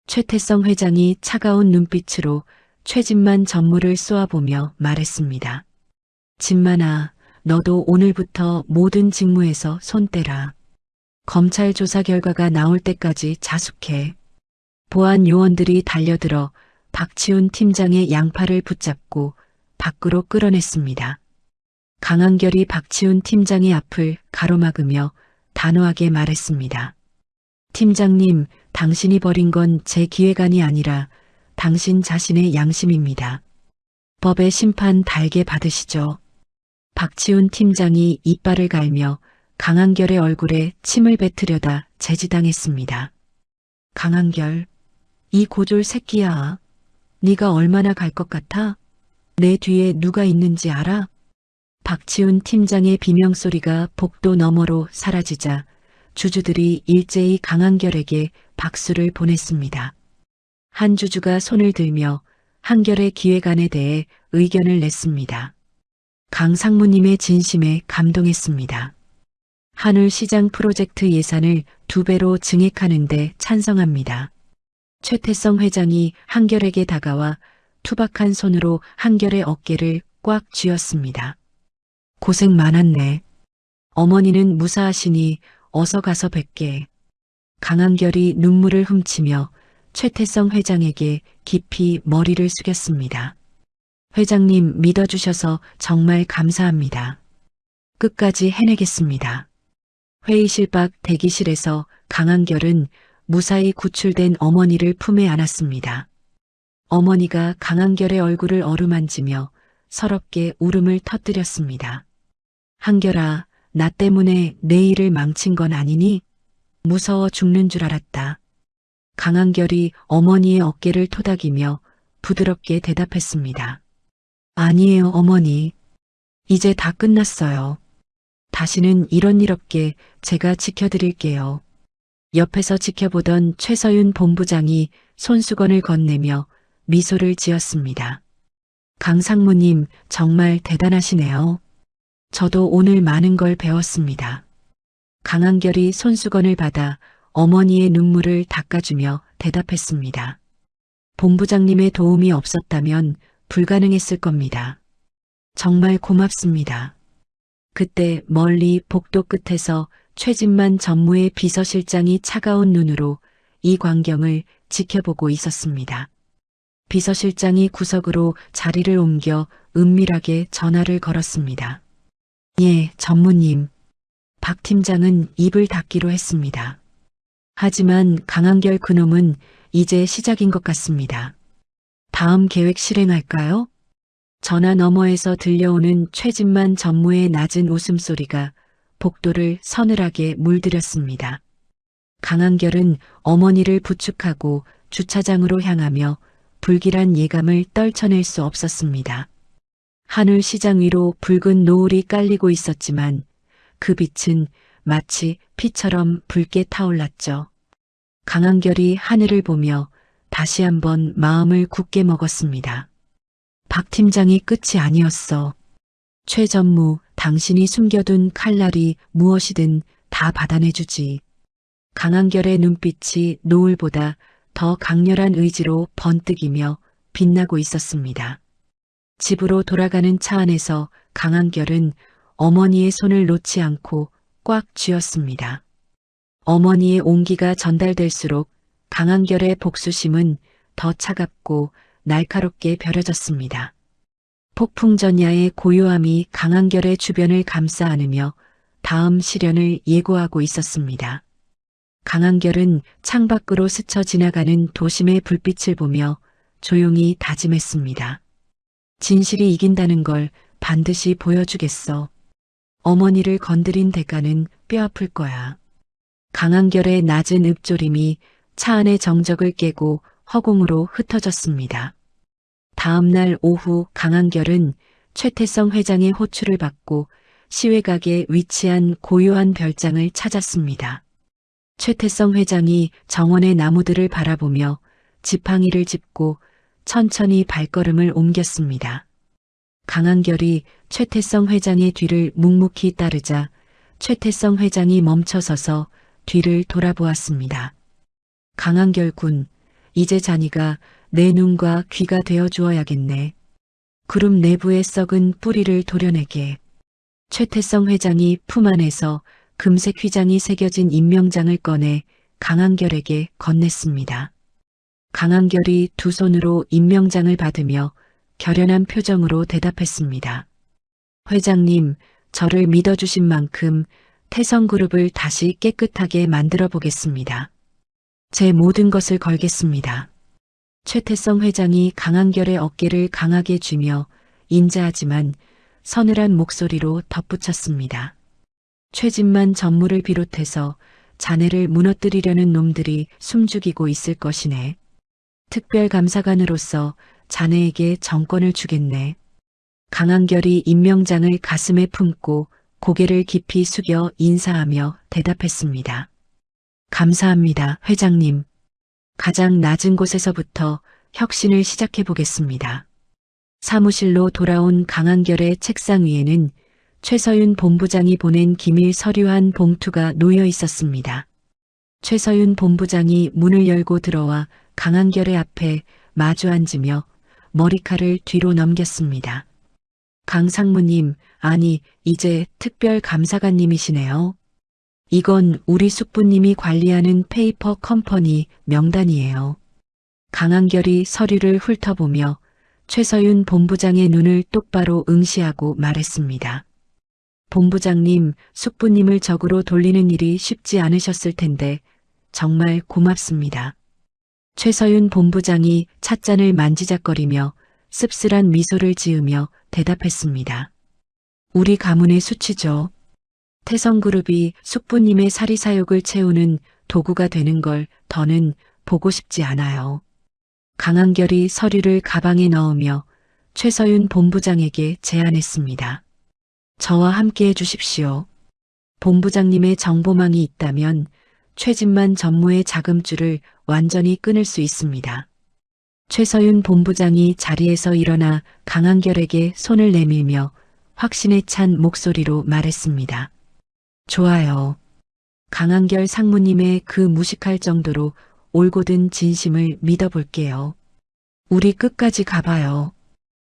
B: 최태성 회장이 차가운 눈빛으로 최진만 전무를 쏘아보며 말했습니다. 진만아, 너도 오늘부터 모든 직무에서 손 떼라. 검찰 조사 결과가 나올 때까지 자숙해. 보안 요원들이 달려들어 박치훈 팀장의 양팔을 붙잡고 밖으로 끌어냈습니다. 강한결이 박치훈 팀장의 앞을 가로막으며 단호하게 말했습니다. 팀장님, 당신이 벌인 건 제 기획안이 아니라 당신 자신의 양심입니다. 법의 심판 달게 받으시죠. 박치훈 팀장이 이빨을 갈며 강한결의 얼굴에 침을 뱉으려다 제지당했습니다. 강한결, 이 고졸 새끼야. 네가 얼마나 갈 것 같아? 내 뒤에 누가 있는지 알아? 박치훈 팀장의 비명소리가 복도 너머로 사라지자 주주들이 일제히 강한결에게 박수를 보냈습니다. 한 주주가 손을 들며 한결의 기획안에 대해 의견을 냈습니다. 강 상무님의 진심에 감동했습니다. 한울시장 프로젝트 예산을 2배로 증액하는 데 찬성합니다. 최태성 회장이 한결에게 다가와 투박한 손으로 한결의 어깨를 꽉 쥐었습니다. 고생 많았네. 어머니는 무사하시니 어서 가서 뵐게. 강한결이 눈물을 훔치며 최태성 회장에게 깊이 머리를 숙였습니다. 회장님 믿어주셔서 정말 감사합니다. 끝까지 해내겠습니다. 회의실 밖 대기실에서 강한결은 무사히 구출된 어머니를 품에 안았습니다. 어머니가 강한결의 얼굴을 어루만지며 서럽게 울음을 터뜨렸습니다. 한결아, 나 때문에 내 일을 망친 건 아니니? 무서워 죽는 줄 알았다. 강한결이 어머니의 어깨를 토닥이며 부드럽게 대답했습니다. 아니에요, 어머니. 이제 다 끝났어요. 다시는 이런 일 없게 제가 지켜드릴게요. 옆에서 지켜보던 최서윤 본부장이 손수건을 건네며 미소를 지었습니다. 강 상무님 정말 대단하시네요. 저도 오늘 많은 걸 배웠습니다. 강한결이 손수건을 받아 어머니의 눈물을 닦아주며 대답했습니다. 본부장님의 도움이 없었다면 불가능했을 겁니다. 정말 고맙습니다. 그때 멀리 복도 끝에서 최진만 전무의 비서실장이 차가운 눈으로 이 광경을 지켜보고 있었습니다. 비서실장이 구석으로 자리를 옮겨 은밀하게 전화를 걸었습니다. 예, 전무님. 박 팀장은 입을 닫기로 했습니다. 하지만 강한결 그놈은 이제 시작인 것 같습니다. 다음 계획 실행할까요? 전화 너머에서 들려오는 최진만 전무의 낮은 웃음소리가 복도를 서늘하게 물들였습니다. 강한결은 어머니를 부축하고 주차장으로 향하며 불길한 예감을 떨쳐낼 수 없었습니다. 하늘 시장 위로 붉은 노을이 깔리고 있었지만 그 빛은 마치 피처럼 붉게 타올랐죠. 강한결이 하늘을 보며 다시 한번 마음을 굳게 먹었습니다. 박 팀장이 끝이 아니었어. 최 전무, 당신이 숨겨둔 칼날이 무엇이든 다 받아내주지. 강한결의 눈빛이 노을보다 더 강렬한 의지로 번뜩이며 빛나고 있었습니다. 집으로 돌아가는 차 안에서 강한결은 어머니의 손을 놓지 않고 꽉 쥐었습니다. 어머니의 온기가 전달될수록 강한결의 복수심은 더 차갑고 날카롭게 벼려졌습니다. 폭풍전야의 고요함이 강한결의 주변을 감싸 안으며 다음 시련을 예고하고 있었습니다. 강한결은 창밖으로 스쳐 지나가는 도심의 불빛을 보며 조용히 다짐했습니다. 진실이 이긴다는 걸 반드시 보여주겠어. 어머니를 건드린 대가는 뼈아플 거야. 강한결의 낮은 읊조림이 차 안의 정적을 깨고 허공으로 흩어졌습니다. 다음 날 오후 강한결은 최태성 회장의 호출을 받고 시외각에 위치한 고요한 별장을 찾았습니다. 최태성 회장이 정원의 나무들을 바라보며 지팡이를 짚고 천천히 발걸음을 옮겼습니다. 강한결이 최태성 회장의 뒤를 묵묵히 따르자 최태성 회장이 멈춰서서 뒤를 돌아보았습니다. 강한결 군, 이제 자니가 내 눈과 귀가 되어 주어야겠네. 그룹 내부의 썩은 뿌리를 도려내게. 최태성 회장이 품 안에서 금색 휘장이 새겨진 임명장을 꺼내 강한결에게 건넸습니다. 강한결이 두 손으로 임명장을 받으며 결연한 표정으로 대답했습니다. 회장님, 저를 믿어주신 만큼 태성그룹을 다시 깨끗하게 만들어 보겠습니다. 제 모든 것을 걸겠습니다. 최태성 회장이 강한결의 어깨를 강하게 쥐며 인자하지만 서늘한 목소리로 덧붙였습니다. 최진만 전무를 비롯해서 자네를 무너뜨리려는 놈들이 숨죽이고 있을 것이네. 특별감사관으로서 자네에게 정권을 주겠네. 강한결이 임명장을 가슴에 품고 고개를 깊이 숙여 인사하며 대답했습니다. 감사합니다, 회장님. 가장 낮은 곳에서부터 혁신을 시작해 보겠습니다. 사무실로 돌아온 강한결의 책상 위에는 최서윤 본부장이 보낸 기밀 서류 한 봉투가 놓여 있었습니다. 최서윤 본부장이 문을 열고 들어와 강한결의 앞에 마주 앉으며 머리칼을 뒤로 넘겼습니다. 강 상무님, 아니 이제 특별감사관님이시네요. 이건 우리 숙부님이 관리하는 페이퍼 컴퍼니 명단이에요. 강한결이 서류를 훑어보며 최서윤 본부장의 눈을 똑바로 응시하고 말했습니다. 본부장님, 숙부님을 적으로 돌리는 일이 쉽지 않으셨을 텐데 정말 고맙습니다. 최서윤 본부장이 찻잔을 만지작거리며 씁쓸한 미소를 지으며 대답했습니다. 우리 가문의 수치죠. 태성그룹이 숙부님의 사리사욕을 채우는 도구가 되는 걸 더는 보고 싶지 않아요. 강한결이 서류를 가방에 넣으며 최서윤 본부장에게 제안했습니다. 저와 함께 해주십시오. 본부장님의 정보망이 있다면 최진만 전무의 자금줄을 완전히 끊을 수 있습니다. 최서윤 본부장이 자리에서 일어나 강한결에게 손을 내밀며 확신에 찬 목소리로 말했습니다. 좋아요. 강한결 상무님의 그 무식할 정도로 올곧은 진심을 믿어볼게요. 우리 끝까지 가봐요.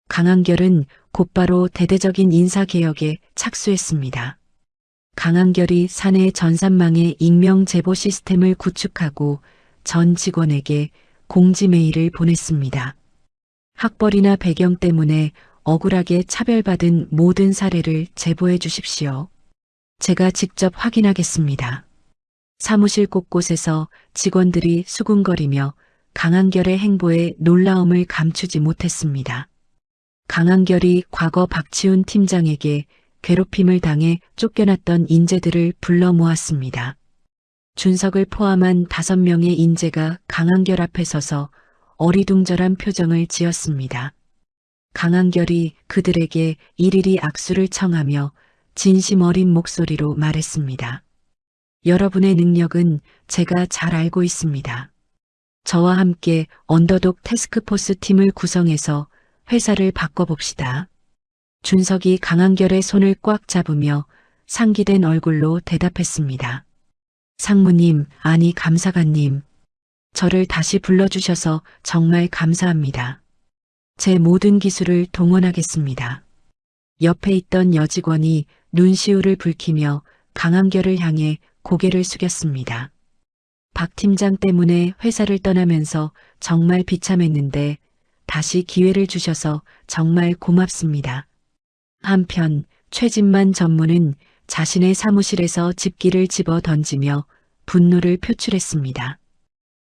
B: 강한결은 곧바로 대대적인 인사개혁에 착수했습니다. 강한결이 사내 전산망의 익명 제보 시스템을 구축하고 전 직원에게 공지 메일을 보냈습니다. 학벌이나 배경 때문에 억울하게 차별받은 모든 사례를 제보해 주십시오. 제가 직접 확인하겠습니다. 사무실 곳곳에서 직원들이 수군거리며 강한결의 행보에 놀라움을 감추지 못했습니다. 강한결이 과거 박치훈 팀장에게 괴롭힘을 당해 쫓겨났던 인재들을 불러 모았습니다. 준석을 포함한 5명의 인재가 강한결 앞에 서서 어리둥절한 표정을 지었습니다. 강한결이 그들에게 일일이 악수를 청하며 진심 어린 목소리로 말했습니다. 여러분의 능력은 제가 잘 알고 있습니다. 저와 함께 언더독 태스크포스 팀을 구성해서 회사를 바꿔봅시다. 준석이 강한결의 손을 꽉 잡으며 상기된 얼굴로 대답했습니다. 상무님, 아니 감사관님. 저를 다시 불러주셔서 정말 감사합니다. 제 모든 기술을 동원하겠습니다. 옆에 있던 여직원이 눈시울을 붉히며 강한결을 향해 고개를 숙였습니다. 박 팀장 때문에 회사를 떠나면서 정말 비참했는데 다시 기회를 주셔서 정말 고맙습니다. 한편 최진만 전무는 자신의 사무실에서 집기를 집어 던지며 분노를 표출했습니다.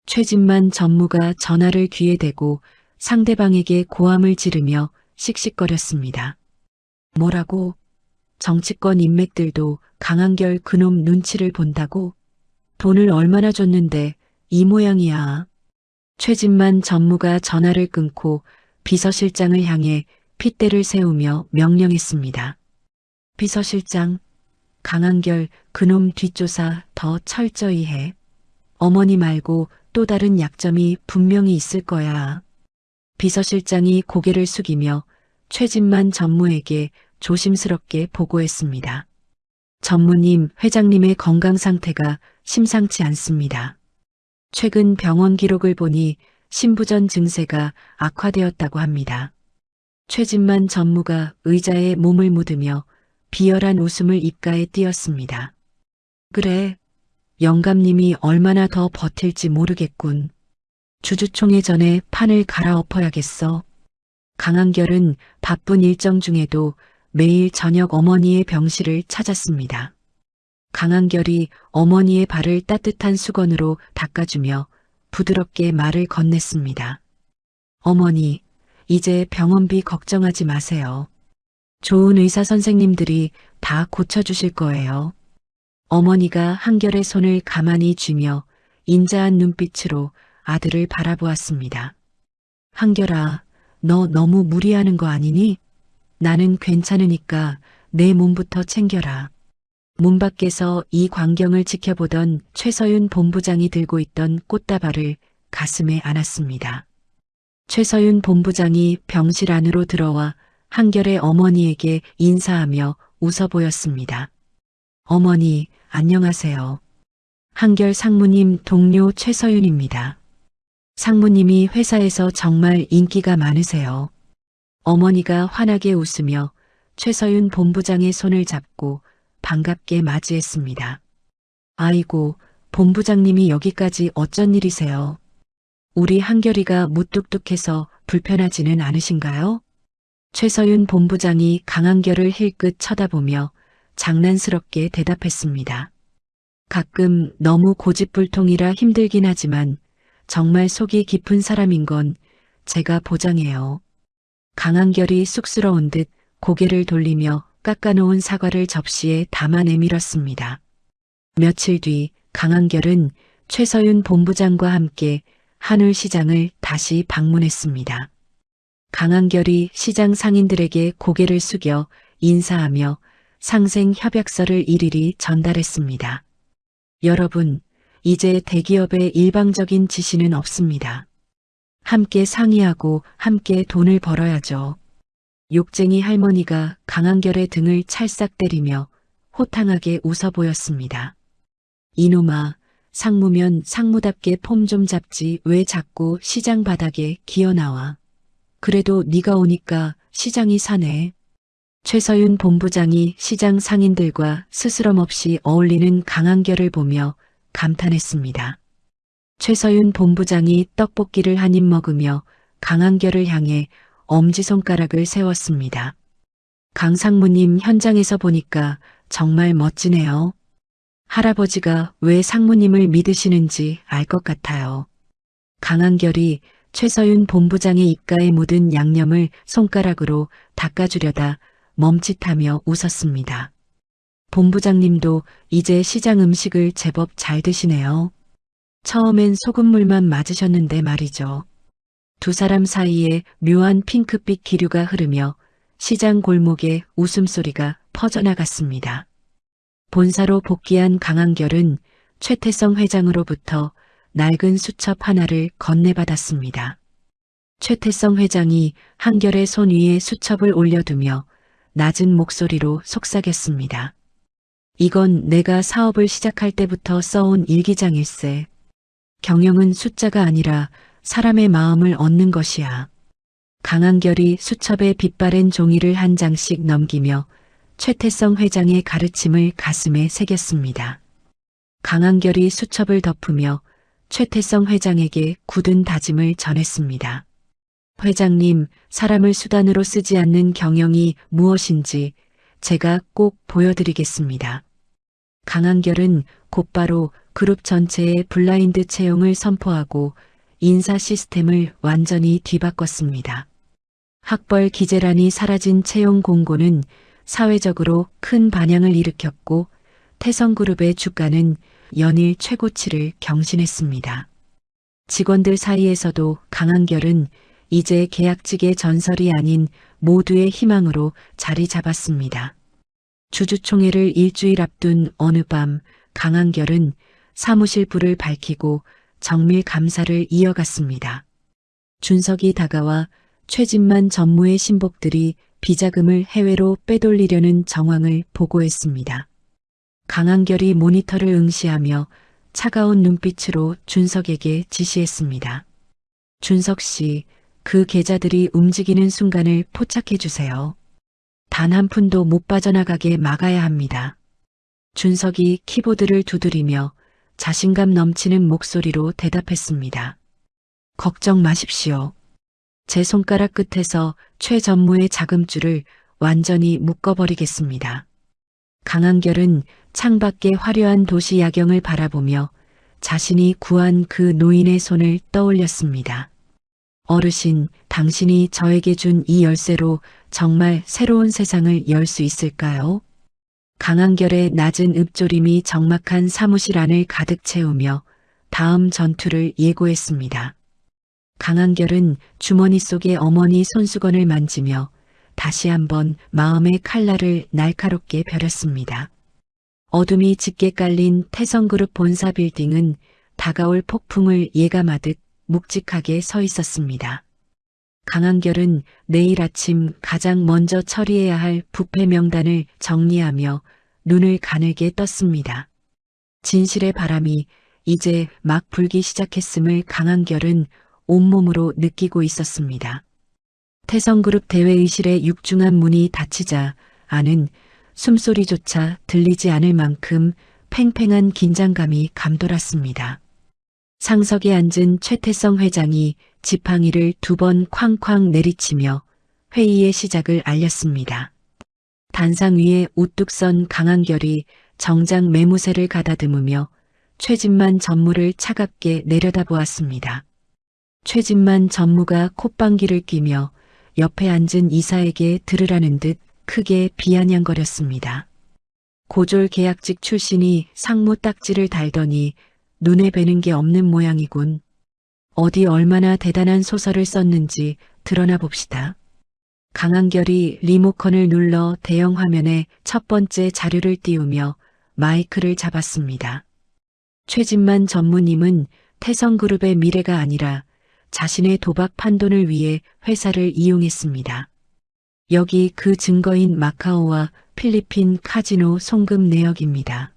B: 최진만 전무가 전화를 귀에 대고 상대방에게 고함을 지르며 씩씩거렸습니다. 뭐라고? 정치권 인맥들도 강한결 그놈 눈치를 본다고? 돈을 얼마나 줬는데 이 모양이야. 최진만 전무가 전화를 끊고 비서실장을 향해 핏대를 세우며 명령했습니다. 비서실장, 강한결 그놈 뒷조사 더 철저히 해. 어머니 말고 또 다른 약점이 분명히 있을 거야. 비서실장이 고개를 숙이며 최진만 전무에게 조심스럽게 보고했습니다. 전무님, 회장님의 건강 상태가 심상치 않습니다. 최근 병원 기록을 보니 신부전 증세가 악화되었다고 합니다. 최진만 전무가 의자에 몸을 묻으며 비열한 웃음을 입가에 띄었습니다. 그래, 영감님이 얼마나 더 버틸지 모르겠군. 주주총회 전에 판을 갈아엎어야겠어. 강한결은 바쁜 일정 중에도 매일 저녁 어머니의 병실을 찾았습니다. 강한결이 어머니의 발을 따뜻한 수건으로 닦아주며 부드럽게 말을 건넸습니다. 어머니, 이제 병원비 걱정하지 마세요. 좋은 의사 선생님들이 다 고쳐주실 거예요. 어머니가 한결의 손을 가만히 쥐며 인자한 눈빛으로 아들을 바라보았습니다. 한결아, 너 너무 무리하는 거 아니니? 나는 괜찮으니까 내 몸부터 챙겨라. 문 밖에서 이 광경을 지켜보던 최서윤 본부장이 들고 있던 꽃다발을 가슴에 안았습니다. 최서윤 본부장이 병실 안으로 들어와 한결의 어머니에게 인사하며 웃어 보였습니다. 어머니, 안녕하세요. 한결 상무님 동료 최서윤입니다. 상무님이 회사에서 정말 인기가 많으세요. 어머니가 환하게 웃으며 최서윤 본부장의 손을 잡고 반갑게 맞이했습니다. 아이고, 본부장님이 여기까지 어쩐 일이세요? 우리 한결이가 무뚝뚝해서 불편하지는 않으신가요? 최서윤 본부장이 강한결을 힐끗 쳐다보며 장난스럽게 대답했습니다. 가끔 너무 고집불통이라 힘들긴 하지만 정말 속이 깊은 사람인 건 제가 보장해요. 강한결이 쑥스러운 듯 고개를 돌리며 깎아놓은 사과를 접시에 담아 내밀었습니다. 며칠 뒤 강한결은 최서윤 본부장과 함께 한울시장을 다시 방문했습니다. 강한결이 시장 상인들에게 고개를 숙여 인사하며 상생 협약서를 일일이 전달했습니다. 여러분, 이제 대기업의 일방적인 지시는 없습니다. 함께 상의하고 함께 돈을 벌어야죠. 욕쟁이 할머니가 강한결의 등을 찰싹 때리며 호탕하게 웃어 보였습니다. 이놈아, 상무면 상무답게 폼 좀 잡지 왜 자꾸 시장 바닥에 기어나와. 그래도 네가 오니까 시장이 사네. 최서윤 본부장이 시장 상인들과 스스럼 없이 어울리는 강한결을 보며 감탄했습니다. 최서윤 본부장이 떡볶이를 한 입 먹으며 강한결을 향해 엄지손가락을 세웠습니다. 강 상무님 현장에서 보니까 정말 멋지네요. 할아버지가 왜 상무님을 믿으시는지 알 것 같아요. 강한결이 최서윤 본부장의 입가에 묻은 양념을 손가락으로 닦아주려다 멈칫하며 웃었습니다. 본부장님도 이제 시장 음식을 제법 잘 드시네요. 처음엔 소금물만 맞으셨는데 말이죠. 두 사람 사이에 묘한 핑크빛 기류가 흐르며 시장 골목에 웃음소리가 퍼져나갔습니다. 본사로 복귀한 강한결은 최태성 회장으로부터 낡은 수첩 하나를 건네받았습니다. 최태성 회장이 한결의 손 위에 수첩을 올려두며 낮은 목소리로 속삭였습니다. 이건 내가 사업을 시작할 때부터 써온 일기장일세. 경영은 숫자가 아니라 사람의 마음을 얻는 것이야. 강한결이 수첩에 빛바랜 종이를 한 장씩 넘기며 최태성 회장의 가르침을 가슴에 새겼습니다. 강한결이 수첩을 덮으며 최태성 회장에게 굳은 다짐을 전했습니다. 회장님, 사람을 수단으로 쓰지 않는 경영이 무엇인지 제가 꼭 보여드리겠습니다. 강한결은 곧바로 그룹 전체의 블라인드 채용을 선포하고 인사 시스템을 완전히 뒤바꿨습니다. 학벌 기재란이 사라진 채용 공고는 사회적으로 큰 반향을 일으켰고 태성그룹의 주가는 연일 최고치를 경신했습니다. 직원들 사이에서도 강한결은 이제 계약직의 전설이 아닌 모두의 희망으로 자리 잡았습니다. 주주총회를 일주일 앞둔 어느 밤 강한결은 사무실 불을 밝히고 정밀 감사를 이어갔습니다. 준석이 다가와 최진만 전무의 신복들이 비자금을 해외로 빼돌리려는 정황을 보고했습니다. 강한결이 모니터를 응시하며 차가운 눈빛으로 준석에게 지시했습니다. 준석 씨, 그 계좌들이 움직이는 순간을 포착해 주세요. 단 한 푼도 못 빠져나가게 막아야 합니다. 준석이 키보드를 두드리며 자신감 넘치는 목소리로 대답했습니다. 걱정 마십시오. 제 손가락 끝에서 최 전무의 자금줄을 완전히 묶어버리겠습니다. 강한결은 창밖의 화려한 도시 야경을 바라보며 자신이 구한 그 노인의 손을 떠올렸습니다. 어르신, 당신이 저에게 준 이 열쇠로 정말 새로운 세상을 열 수 있을까요? 강한결의 낮은 읍조림이 적막한 사무실 안을 가득 채우며 다음 전투를 예고했습니다. 강한결은 주머니 속의 어머니 손수건을 만지며 다시 한번 마음의 칼날을 날카롭게 벼렸습니다. 어둠이 짙게 깔린 태성그룹 본사 빌딩은 다가올 폭풍을 예감하듯 묵직하게 서 있었습니다. 강한결은 내일 아침 가장 먼저 처리해야 할 부패 명단을 정리하며 눈을 가늘게 떴습니다. 진실의 바람이 이제 막 불기 시작했음을 강한결은 온몸으로 느끼고 있었습니다. 태성그룹 대회의실의 육중한 문이 닫히자 안은 숨소리조차 들리지 않을 만큼 팽팽한 긴장감이 감돌았습니다. 상석에 앉은 최태성 회장이 지팡이를 2번 쾅쾅 내리치며 회의의 시작을 알렸습니다. 단상 위에 우뚝 선 강한결이 정장 매무새를 가다듬으며 최진만 전무를 차갑게 내려다보았습니다. 최진만 전무가 콧방귀를 뀌며 옆에 앉은 이사에게 들으라는 듯 크게 비아냥거렸습니다. 고졸 계약직 출신이 상무 딱지를 달더니 눈에 뵈는 게 없는 모양이군. 어디 얼마나 대단한 소설을 썼는지 드러나 봅시다. 강한결이 리모컨을 눌러 대형 화면에 첫 번째 자료를 띄우며 마이크를 잡았습니다. 최진만 전무님은 태성그룹의 미래가 아니라 자신의 도박 판돈을 위해 회사를 이용했습니다. 여기 그 증거인 마카오와 필리핀 카지노 송금 내역입니다.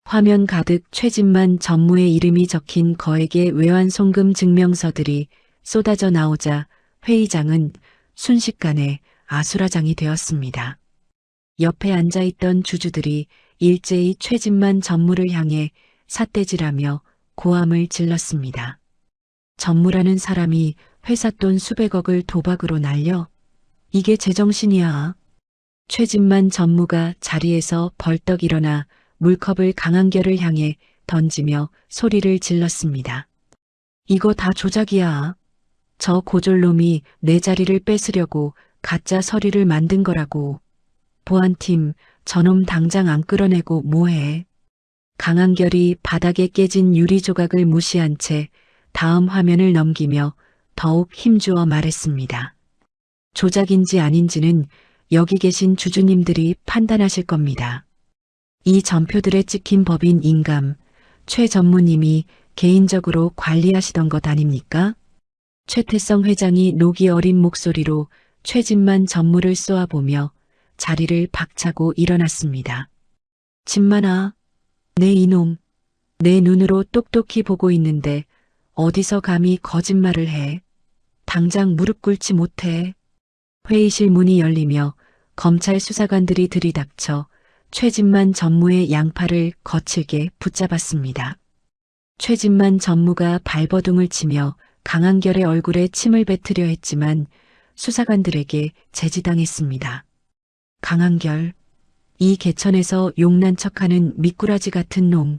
B: 화면 가득 최진만 전무의 이름이 적힌 거액의 외환 송금 증명서들이 쏟아져 나오자 회의장은 순식간에 아수라장이 되었습니다. 옆에 앉아있던 주주들이 일제히 최진만 전무를 향해 삿대질하며 고함을 질렀습니다. 전무라는 사람이 회사 돈 수백억을 도박으로 날려? 이게 제정신이야. 최진만 전무가 자리에서 벌떡 일어나 물컵을 강한결을 향해 던지며 소리를 질렀습니다. 이거 다 조작이야. 저 고졸놈이 내 자리를 뺏으려고 가짜 서류를 만든 거라고. 보안팀, 저놈 당장 안 끌어내고 뭐해. 강한결이 바닥에 깨진 유리 조각을 무시한 채 다음 화면을 넘기며 더욱 힘주어 말했습니다. 조작인지 아닌지는 여기 계신 주주님들이 판단하실 겁니다. 이 전표들에 찍힌 법인 인감, 최 전무님이 개인적으로 관리하시던 것 아닙니까? 최태성 회장이 녹이 어린 목소리로 최진만 전무를 쏘아보며 자리를 박차고 일어났습니다. 진만아, 내 이놈, 내 눈으로 똑똑히 보고 있는데 어디서 감히 거짓말을 해. 당장 무릎 꿇지 못해. 회의실 문이 열리며 검찰 수사관들이 들이닥쳐 최진만 전무의 양팔을 거칠게 붙잡았습니다. 최진만 전무가 발버둥을 치며 강한결의 얼굴에 침을 뱉으려 했지만 수사관들에게 제지당했습니다. 강한결, 이 개천에서 용난 척하는 미꾸라지 같은 놈.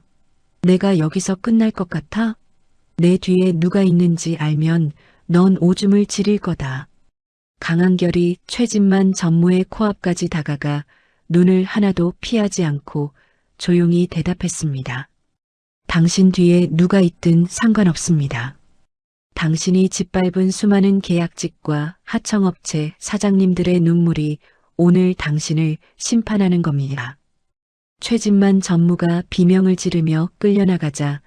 B: 내가 여기서 끝날 것 같아? 내 뒤에 누가 있는지 알면 넌 오줌을 지릴 거다. 강한결이 최진만 전무의 코앞까지 다가가 눈을 하나도 피하지 않고 조용히 대답했습니다. 당신 뒤에 누가 있든 상관없습니다. 당신이 짓밟은 수많은 계약직과 하청업체 사장님들의 눈물이 오늘 당신을 심판하는 겁니다. 최진만 전무가 비명을 지르며 끌려나가자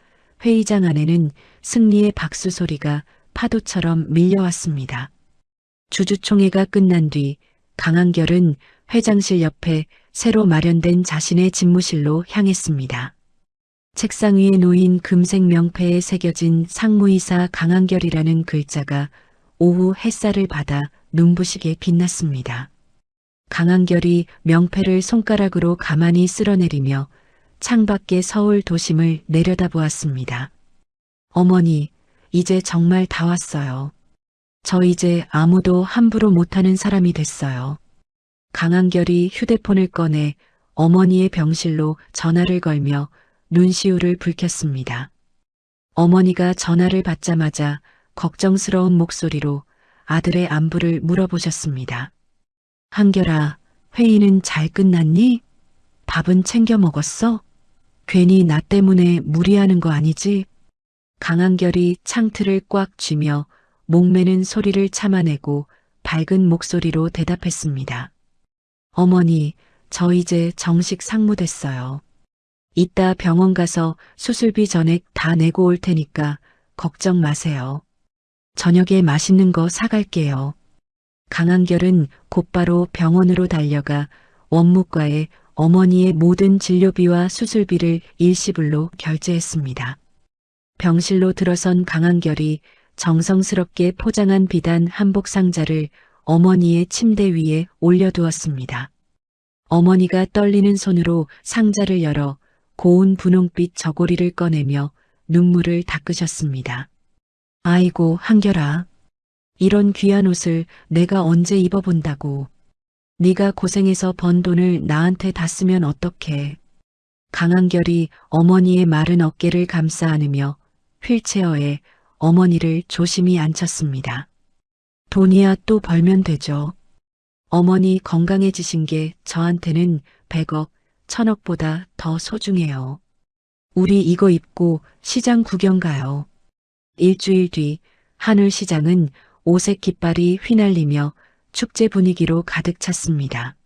B: 회의장 안에는 승리의 박수 소리가 파도처럼 밀려왔습니다. 주주총회가 끝난 뒤 강한결은 회장실 옆에 새로 마련된 자신의 집무실로 향했습니다. 책상 위에 놓인 금색 명패에 새겨진 상무이사 강한결이라는 글자가 오후 햇살을 받아 눈부시게 빛났습니다. 강한결이 명패를 손가락으로 가만히 쓸어내리며 창밖의 서울 도심을 내려다보았습니다. 어머니, 이제 정말 다 왔어요. 저 이제 아무도 함부로 못하는 사람이 됐어요. 강한결이 휴대폰을 꺼내 어머니의 병실로 전화를 걸며 눈시울을 붉혔습니다. 어머니가 전화를 받자마자 걱정스러운 목소리로 아들의 안부를 물어보셨습니다. 한결아, 회의는 잘 끝났니? 밥은 챙겨 먹었어? 괜히 나 때문에 무리하는 거 아니지? 강한결이 창틀을 꽉 쥐며 목매는 소리를 참아내고 밝은 목소리로 대답했습니다. 어머니, 저 이제 정식 상무 됐어요. 이따 병원 가서 수술비 전액 다 내고 올 테니까 걱정 마세요. 저녁에 맛있는 거 사갈게요. 강한결은 곧바로 병원으로 달려가 원무과에 어머니의 모든 진료비와 수술비를 일시불로 결제했습니다. 병실로 들어선 강한결이 정성스럽게 포장한 비단 한복 상자를 어머니의 침대 위에 올려두었습니다. 어머니가 떨리는 손으로 상자를 열어 고운 분홍빛 저고리를 꺼내며 눈물을 닦으셨습니다. 아이고, 한결아. 이런 귀한 옷을 내가 언제 입어본다고. 네가 고생해서 번 돈을 나한테 다 쓰면 어떡해. 강한결이 어머니의 마른 어깨를 감싸 안으며 휠체어에 어머니를 조심히 앉혔습니다. 돈이야 또 벌면 되죠. 어머니 건강해지신 게 저한테는 100억, 1000억보다 더 소중해요. 우리 이거 입고 시장 구경 가요. 일주일 뒤 하늘시장은 오색 깃발이 휘날리며 축제 분위기로 가득 찼습니다.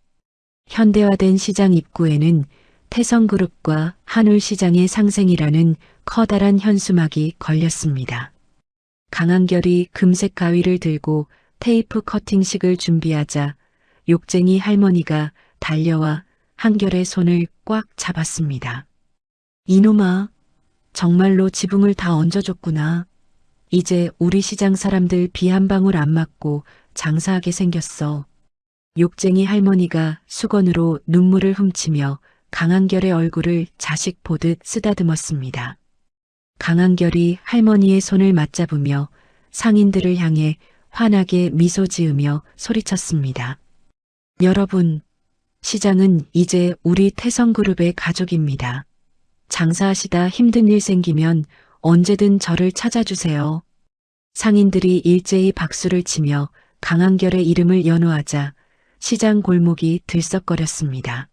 B: 현대화된 시장 입구에는 태성그룹과 한울시장의 상생이라는 커다란 현수막이 걸렸습니다. 강한결이 금색 가위를 들고 테이프 커팅식을 준비하자 욕쟁이 할머니가 달려와 한결의 손을 꽉 잡았습니다. 이놈아, 정말로 지붕을 다 얹어줬구나. 이제 우리 시장 사람들 비 한 방울 안 맞고 장사하게 생겼어. 욕쟁이 할머니가 수건으로 눈물을 훔치며 강한결의 얼굴을 자식 보듯 쓰다듬었습니다. 강한결이 할머니의 손을 맞잡으며 상인들을 향해 환하게 미소 지으며 소리쳤습니다. 여러분, 시장은 이제 우리 태성그룹의 가족입니다. 장사하시다 힘든 일 생기면 언제든 저를 찾아주세요. 상인들이 일제히 박수를 치며 강한결의 이름을 연호하자 시장 골목이 들썩거렸습니다.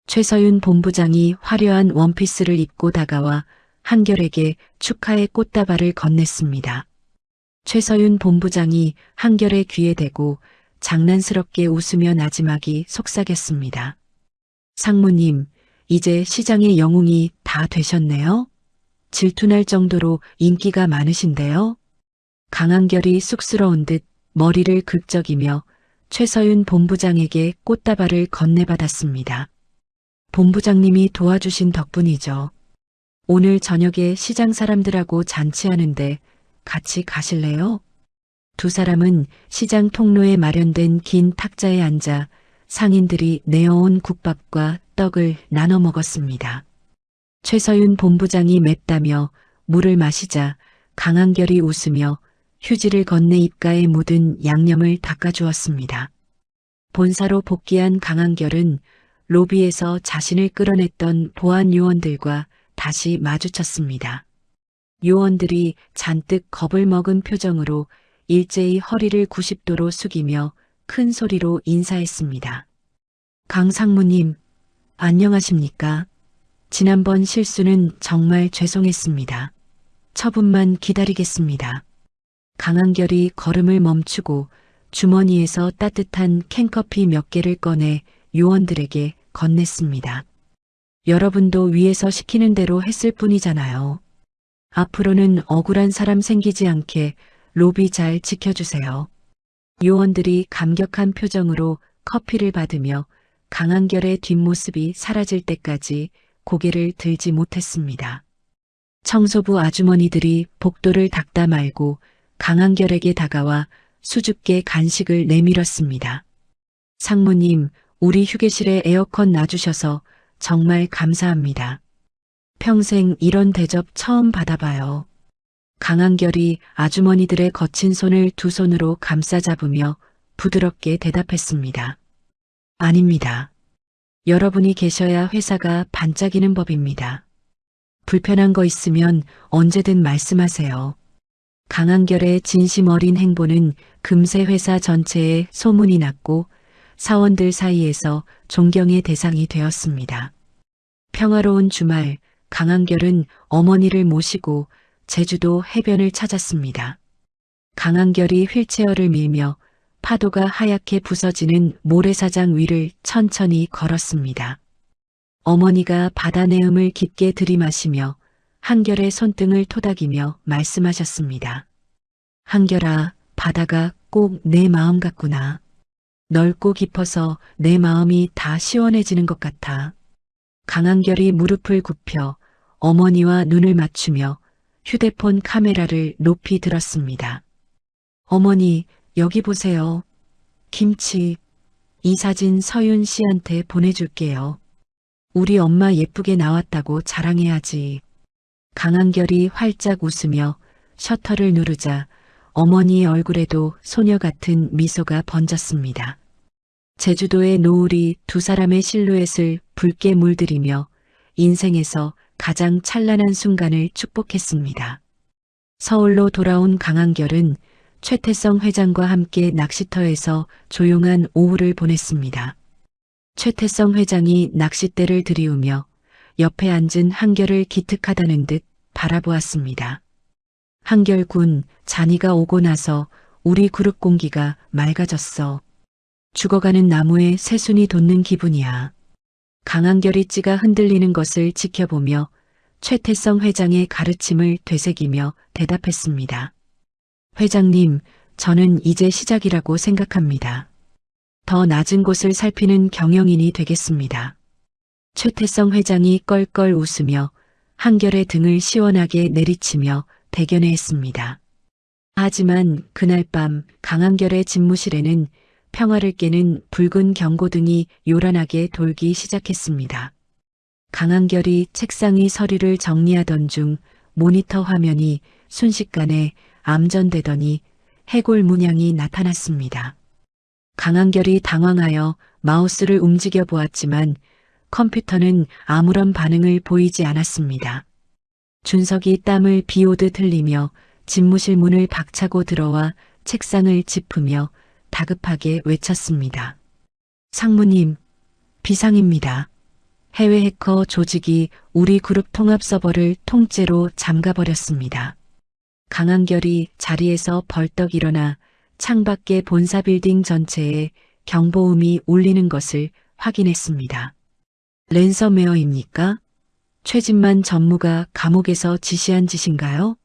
B: 최서윤 본부장이 화려한 원피스를 입고 다가와 한결에게 축하의 꽃다발을 건넸습니다. 최서윤 본부장이 한결의 귀에 대고 장난스럽게 웃으며 나지막이 속삭였습니다. 상무님, 이제 시장의 영웅이 다 되셨네요. 질투날 정도로 인기가 많으신데요. 강한결이 쑥스러운 듯 머리를 긁적이며 최서윤 본부장에게 꽃다발을 건네받았습니다. 본부장님이 도와주신 덕분이죠. 오늘 저녁에 시장 사람들하고 잔치하는데 같이 가실래요? 두 사람은 시장 통로에 마련된 긴 탁자에 앉아 상인들이 내어온 국밥과 떡을 나눠 먹었습니다. 최서윤 본부장이 맵다며 물을 마시자 강한결이 웃으며 휴지를 건네 입가에 묻은 양념을 닦아주었습니다. 본사로 복귀한 강한결은 로비에서 자신을 끌어냈던 보안 요원들과 다시 마주쳤습니다. 요원들이 잔뜩 겁을 먹은 표정으로 일제히 허리를 90도로 숙이며 큰 소리로 인사했습니다. 강 상무님, 안녕하십니까? 지난번 실수는 정말 죄송했습니다. 처분만 기다리겠습니다. 강한결이 걸음을 멈추고 주머니에서 따뜻한 캔커피 몇 개를 꺼내 요원들에게 건넸습니다. 여러분도 위에서 시키는 대로 했을 뿐이잖아요. 앞으로는 억울한 사람 생기지 않게 로비 잘 지켜주세요. 요원들이 감격한 표정으로 커피를 받으며 강한결의 뒷모습이 사라질 때까지 고개를 들지 못했습니다. 청소부 아주머니들이 복도를 닦다 말고 강한결에게 다가와 수줍게 간식을 내밀었습니다. 상무님, 우리 휴게실에 에어컨 놔주셔서 정말 감사합니다. 평생 이런 대접 처음 받아봐요. 강한결이 아주머니들의 거친 손을 두 손으로 감싸 잡으며 부드럽게 대답했습니다. 아닙니다. 여러분이 계셔야 회사가 반짝이는 법입니다. 불편한 거 있으면 언제든 말씀하세요. 강한결의 진심 어린 행보는 금세 회사 전체에 소문이 났고 사원들 사이에서 존경의 대상이 되었습니다. 평화로운 주말, 강한결은 어머니를 모시고 제주도 해변을 찾았습니다. 강한결이 휠체어를 밀며 파도가 하얗게 부서지는 모래사장 위를 천천히 걸었습니다. 어머니가 바다 내음을 깊게 들이마시며 한결의 손등을 토닥이며 말씀하셨습니다. 한결아, 바다가 꼭 내 마음 같구나. 넓고 깊어서 내 마음이 다 시원해지는 것 같아. 강한결이 무릎을 굽혀 어머니와 눈을 맞추며 휴대폰 카메라를 높이 들었습니다. 어머니, 여기 보세요. 김치. 이 사진 서윤 씨한테 보내줄게요. 우리 엄마 예쁘게 나왔다고 자랑해야지. 강한결이 활짝 웃으며 셔터를 누르자 어머니의 얼굴에도 소녀 같은 미소가 번졌습니다. 제주도의 노을이 두 사람의 실루엣을 붉게 물들이며 인생에서 가장 찬란한 순간을 축복했습니다. 서울로 돌아온 강한결은 최태성 회장과 함께 낚시터에서 조용한 오후를 보냈습니다. 최태성 회장이 낚싯대를 들이우며 옆에 앉은 한결을 기특하다는 듯 바라보았습니다. 한결군, 잔이가 오고 나서 우리 그룹 공기가 맑아졌어. 죽어가는 나무에 새순이 돋는 기분이야. 강한결이 찌가 흔들리는 것을 지켜보며 최태성 회장의 가르침을 되새기며 대답했습니다. 회장님, 저는 이제 시작이라고 생각합니다. 더 낮은 곳을 살피는 경영인이 되겠습니다. 최태성 회장이 껄껄 웃으며 한결의 등을 시원하게 내리치며 대견해했습니다. 하지만 그날 밤 강한결의 집무실에는 평화를 깨는 붉은 경고등이 요란하게 돌기 시작했습니다. 강한결이 책상 위 서류를 정리하던 중 모니터 화면이 순식간에 암전되더니 해골 문양이 나타났습니다. 강한결이 당황하여 마우스를 움직여 보았지만 컴퓨터는 아무런 반응을 보이지 않았습니다. 준석이 땀을 비오듯 흘리며 집무실 문을 박차고 들어와 책상을 짚으며 다급하게 외쳤습니다. 상무님, 비상입니다. 해외 해커 조직이 우리 그룹 통합 서버를 통째로 잠가버렸습니다. 강한결이 자리에서 벌떡 일어나 창밖의 본사 빌딩 전체에 경보음이 울리는 것을 확인했습니다. 랜섬웨어입니까? 최진만 전무가 감옥에서 지시한 짓인가요?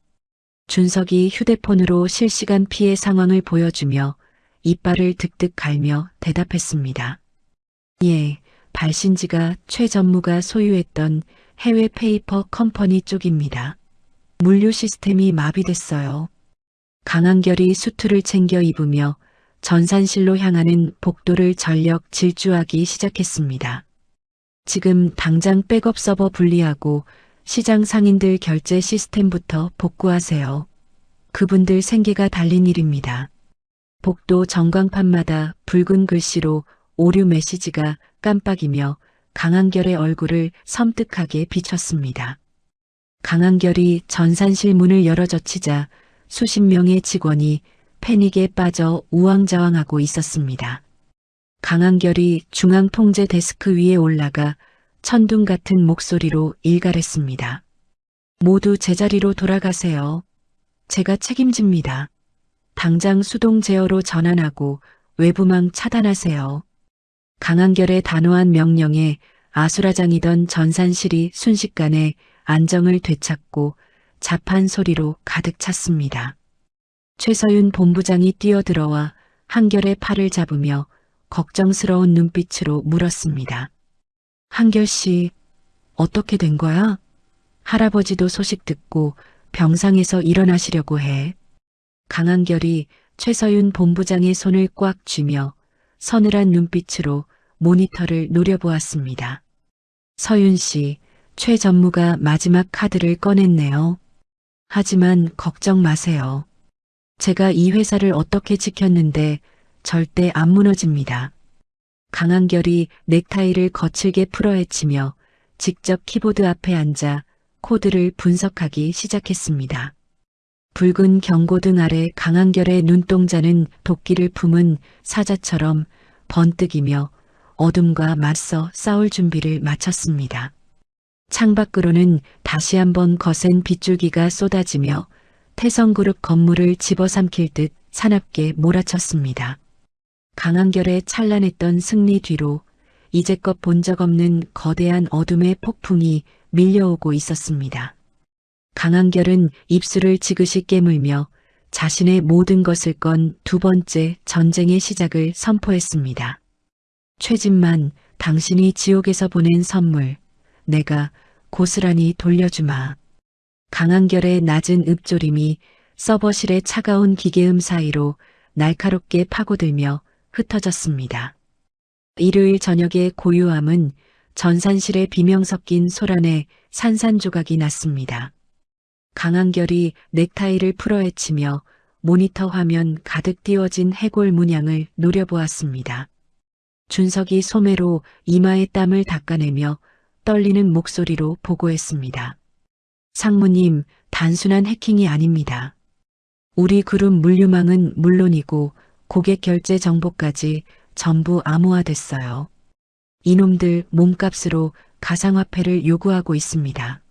B: 준석이 휴대폰으로 실시간 피해 상황을 보여주며 이빨을 득득 갈며 대답했습니다. 예, 발신지가 최 전무가 소유했던 해외 페이퍼 컴퍼니 쪽입니다. 물류 시스템이 마비됐어요. 강한결이 수트를 챙겨 입으며 전산실로 향하는 복도를 전력 질주하기 시작했습니다. 지금 당장 백업 서버 분리하고 시장 상인들 결제 시스템부터 복구하세요. 그분들 생계가 달린 일입니다. 복도 전광판마다 붉은 글씨로 오류 메시지가 깜빡이며 강한결의 얼굴을 섬뜩하게 비췄습니다. 강한결이 전산실 문을 열어젖히자 수십 명의 직원이 패닉에 빠져 우왕좌왕하고 있었습니다. 강한결이 중앙 통제 데스크 위에 올라가 천둥 같은 목소리로 일갈했습니다. 모두 제자리로 돌아가세요. 제가 책임집니다. 당장 수동 제어로 전환하고 외부망 차단하세요. 강한결의 단호한 명령에 아수라장이던 전산실이 순식간에 안정을 되찾고 잡한 소리로 가득 찼습니다. 최서윤 본부장이 뛰어들어와 한결의 팔을 잡으며 걱정스러운 눈빛으로 물었습니다. 한결 씨, 어떻게 된 거야? 할아버지도 소식 듣고 병상에서 일어나시려고 해. 강한결이 최서윤 본부장의 손을 꽉 쥐며 서늘한 눈빛으로 모니터를 노려보았습니다. 서윤 씨, 최 전무가 마지막 카드를 꺼냈네요. 하지만 걱정 마세요. 제가 이 회사를 어떻게 지켰는데 절대 안 무너집니다. 강한결이 넥타이를 거칠게 풀어헤치며 직접 키보드 앞에 앉아 코드를 분석하기 시작했습니다. 붉은 경고등 아래 강한결의 눈동자는 도끼를 품은 사자처럼 번뜩이며 어둠과 맞서 싸울 준비를 마쳤습니다. 창밖으로는 다시 한번 거센 빗줄기가 쏟아지며 태성그룹 건물을 집어삼킬 듯 사납게 몰아쳤습니다. 강한결의 찬란했던 승리 뒤로 이제껏 본 적 없는 거대한 어둠의 폭풍이 밀려오고 있었습니다. 강한결은 입술을 지그시 깨물며 자신의 모든 것을 건 두 번째 전쟁의 시작을 선포했습니다. 최진만, 당신이 지옥에서 보낸 선물, 내가 고스란히 돌려주마. 강한결의 낮은 읍조림이 서버실의 차가운 기계음 사이로 날카롭게 파고들며 흩어졌습니다. 일요일 저녁의 고요함은 전산실에 비명 섞인 소란에 산산조각이 났습니다. 강한결이 넥타이를 풀어헤치며 모니터 화면 가득 띄워진 해골 문양을 노려보았습니다. 준석이 소매로 이마의 땀을 닦아내며 떨리는 목소리로 보고했습니다. 상무님, 단순한 해킹이 아닙니다. 우리 그룹 물류망은 물론이고 고객 결제 정보까지 전부 암호화됐어요. 이놈들 몸값으로 가상화폐를 요구하고 있습니다.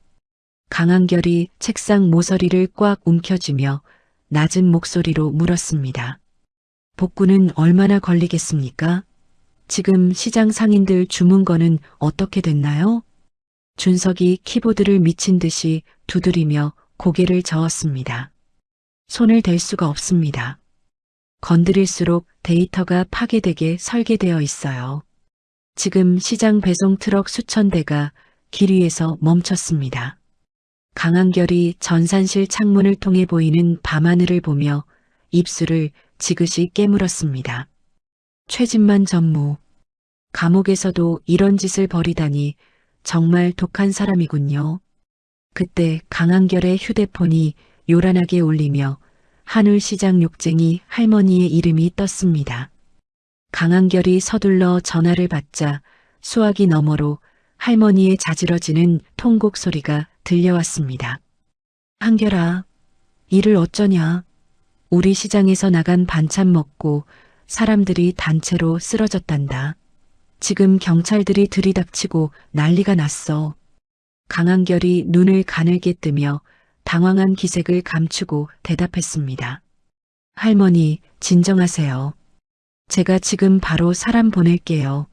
B: 강한결이 책상 모서리를 꽉 움켜쥐며 낮은 목소리로 물었습니다. 복구는 얼마나 걸리겠습니까? 지금 시장 상인들 주문 거는 어떻게 됐나요? 준석이 키보드를 미친 듯이 두드리며 고개를 저었습니다. 손을 댈 수가 없습니다. 건드릴수록 데이터가 파괴되게 설계되어 있어요. 지금 시장 배송 트럭 수천 대가 길 위에서 멈췄습니다. 강한결이 전산실 창문을 통해 보이는 밤하늘을 보며 입술을 지그시 깨물었습니다. 최진만 전무, 감옥에서도 이런 짓을 벌이다니 정말 독한 사람이군요. 그때 강한결의 휴대폰이 요란하게 울리며 한울시장 욕쟁이 할머니의 이름이 떴습니다. 강한결이 서둘러 전화를 받자 수화기 너머로 할머니의 자지러지는 통곡 소리가 들려왔습니다. 한결아, 일을 어쩌냐? 우리 시장에서 나간 반찬 먹고 사람들이 단체로 쓰러졌단다. 지금 경찰들이 들이닥치고 난리가 났어. 강한결이 눈을 가늘게 뜨며 당황한 기색을 감추고 대답했습니다. 할머니, 진정하세요. 제가 지금 바로 사람 보낼게요.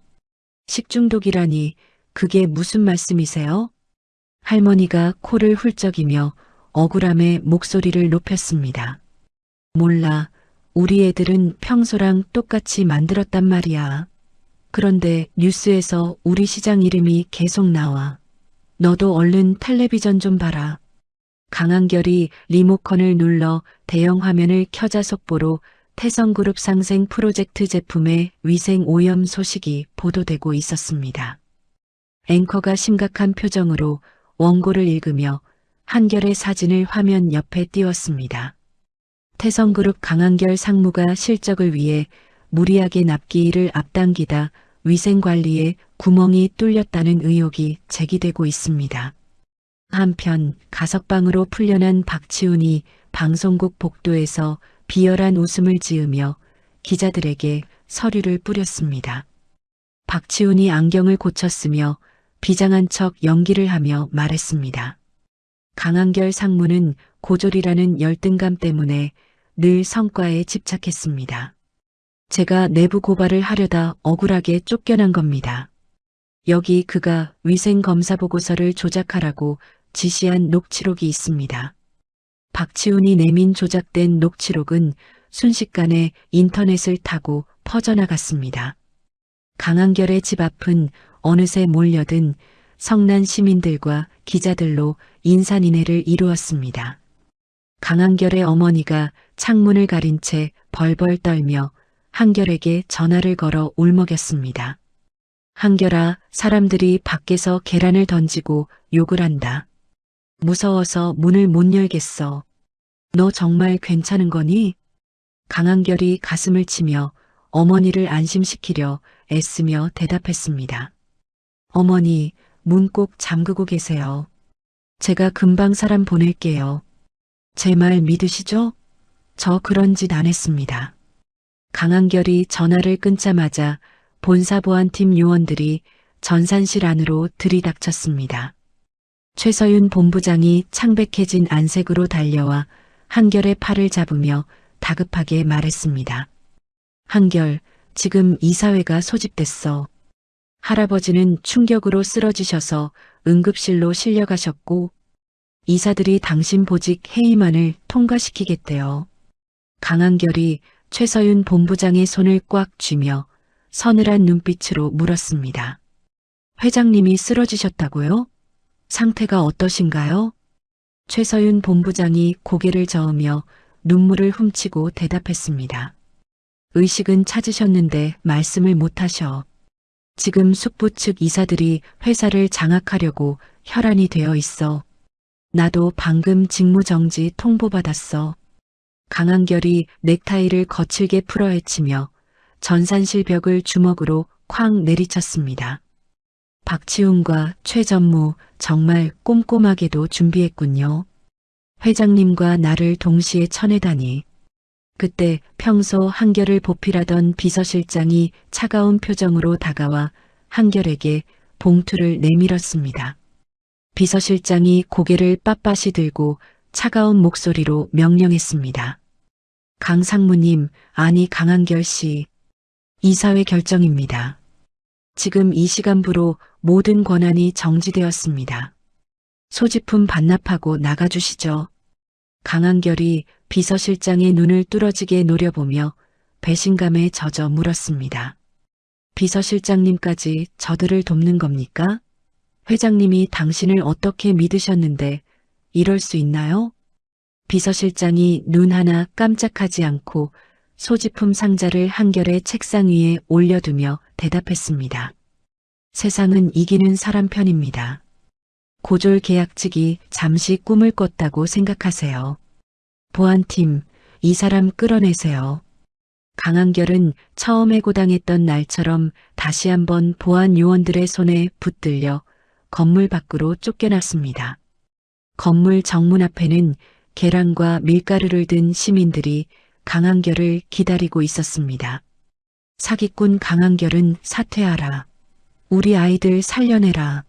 B: 식중독이라니 그게 무슨 말씀이세요? 할머니가 코를 훌쩍이며 억울함에 목소리를 높였습니다. 몰라, 우리 애들은 평소랑 똑같이 만들었단 말이야. 그런데 뉴스에서 우리 시장 이름이 계속 나와. 너도 얼른 텔레비전 좀 봐라. 강한결이 리모컨을 눌러 대형 화면을 켜자 속보로 태성그룹 상생 프로젝트 제품의 위생 오염 소식이 보도되고 있었습니다. 앵커가 심각한 표정으로 원고를 읽으며 한결의 사진을 화면 옆에 띄웠습니다. 태성그룹 강한결 상무가 실적을 위해 무리하게 납기일을 앞당기다 위생관리에 구멍이 뚫렸다는 의혹이 제기되고 있습니다. 한편 가석방으로 풀려난 박치훈이 방송국 복도에서 비열한 웃음을 지으며 기자들에게 서류를 뿌렸습니다. 박치훈이 안경을 고쳤으며 비장한 척 연기를 하며 말했습니다. 강한결 상무는 고졸이라는 열등감 때문에 늘 성과에 집착했습니다. 제가 내부 고발을 하려다 억울하게 쫓겨난 겁니다. 여기 그가 위생검사 보고서를 조작하라고 지시한 녹취록이 있습니다. 박치훈이 내민 조작된 녹취록은 순식간에 인터넷을 타고 퍼져나갔습니다. 강한결의 집 앞은 어느새 몰려든 성난 시민들과 기자들로 인산인해를 이루었습니다. 강한결의 어머니가 창문을 가린 채 벌벌 떨며 한결에게 전화를 걸어 울먹였습니다. 한결아, 사람들이 밖에서 계란을 던지고 욕을 한다. 무서워서 문을 못 열겠어. 너 정말 괜찮은 거니? 강한결이 가슴을 치며 어머니를 안심시키려 애쓰며 대답했습니다. 어머니, 문 꼭 잠그고 계세요. 제가 금방 사람 보낼게요. 제 말 믿으시죠? 저 그런 짓 안 했습니다. 강한결이 전화를 끊자마자 본사보안팀 요원들이 전산실 안으로 들이닥쳤습니다. 최서윤 본부장이 창백해진 안색으로 달려와 한결의 팔을 잡으며 다급하게 말했습니다. 한결, 지금 이사회가 소집됐어. 할아버지는 충격으로 쓰러지셔서 응급실로 실려가셨고 이사들이 당신 보직 회의만을 통과시키겠대요. 강한결이 최서윤 본부장의 손을 꽉 쥐며 서늘한 눈빛으로 물었습니다. 회장님이 쓰러지셨다고요? 상태가 어떠신가요? 최서윤 본부장이 고개를 저으며 눈물을 훔치고 대답했습니다. 의식은 찾으셨는데 말씀을 못하셔. 지금 숙부 측 이사들이 회사를 장악하려고 혈안이 되어 있어. 나도 방금 직무정지 통보받았어. 강한결이 넥타이를 거칠게 풀어헤치며 전산실 벽을 주먹으로 쾅 내리쳤습니다. 박치훈과 최 전무 정말 꼼꼼하게도 준비했군요. 회장님과 나를 동시에 쳐내다니. 그때 평소 한결을 보필하던 비서실장이 차가운 표정으로 다가와 한결에게 봉투를 내밀었습니다. 비서실장이 고개를 빳빳이 들고 차가운 목소리로 명령했습니다. 강 상무님, 아니 강한결 씨. 이사회 결정입니다. 지금 이 시간부로 모든 권한이 정지되었습니다. 소지품 반납하고 나가주시죠. 강한결이 비서실장의 눈을 뚫어지게 노려보며 배신감에 젖어 물었습니다. 비서실장님까지 저들을 돕는 겁니까? 회장님이 당신을 어떻게 믿으셨는데 이럴 수 있나요? 비서실장이 눈 하나 깜짝하지 않고 소지품 상자를 한결의 책상 위에 올려두며 대답했습니다. 세상은 이기는 사람 편입니다. 고졸 계약 측이 잠시 꿈을 꿨다고 생각하세요. 보안팀, 이 사람 끌어내세요. 강한결은 처음 해고당했던 날처럼 다시 한번 보안 요원들의 손에 붙들려 건물 밖으로 쫓겨났습니다. 건물 정문 앞에는 계란과 밀가루를 든 시민들이 강한결을 기다리고 있었습니다. 사기꾼 강한결은 사퇴하라. 우리 아이들 살려내라.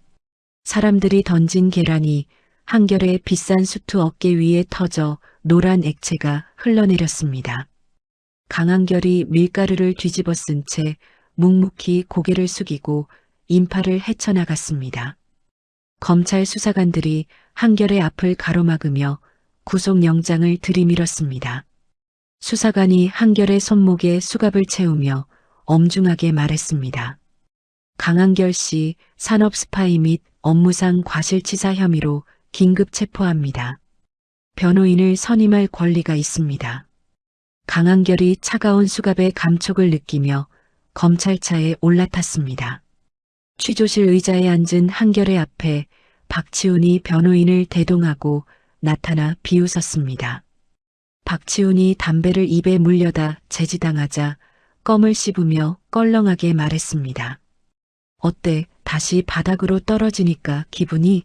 B: 사람들이 던진 계란이 한결의 비싼 수트 어깨 위에 터져 노란 액체가 흘러내렸습니다. 강한결이 밀가루를 뒤집어 쓴 채 묵묵히 고개를 숙이고 인파를 헤쳐나갔습니다. 검찰 수사관들이 한결의 앞을 가로막으며 구속영장을 들이밀었습니다. 수사관이 한결의 손목에 수갑을 채우며 엄중하게 말했습니다. 강한결 씨 산업 스파이 및 업무상 과실치사 혐의로 긴급 체포합니다. 변호인을 선임할 권리가 있습니다. 강한결이 차가운 수갑의 감촉을 느끼며 검찰차에 올라탔습니다. 취조실 의자에 앉은 한결의 앞에 박치훈이 변호인을 대동하고 나타나 비웃었습니다. 박치훈이 담배를 입에 물려다 제지당하자 껌을 씹으며 껄렁하게 말했습니다. 어때? 다시 바닥으로 떨어지니까 기분이?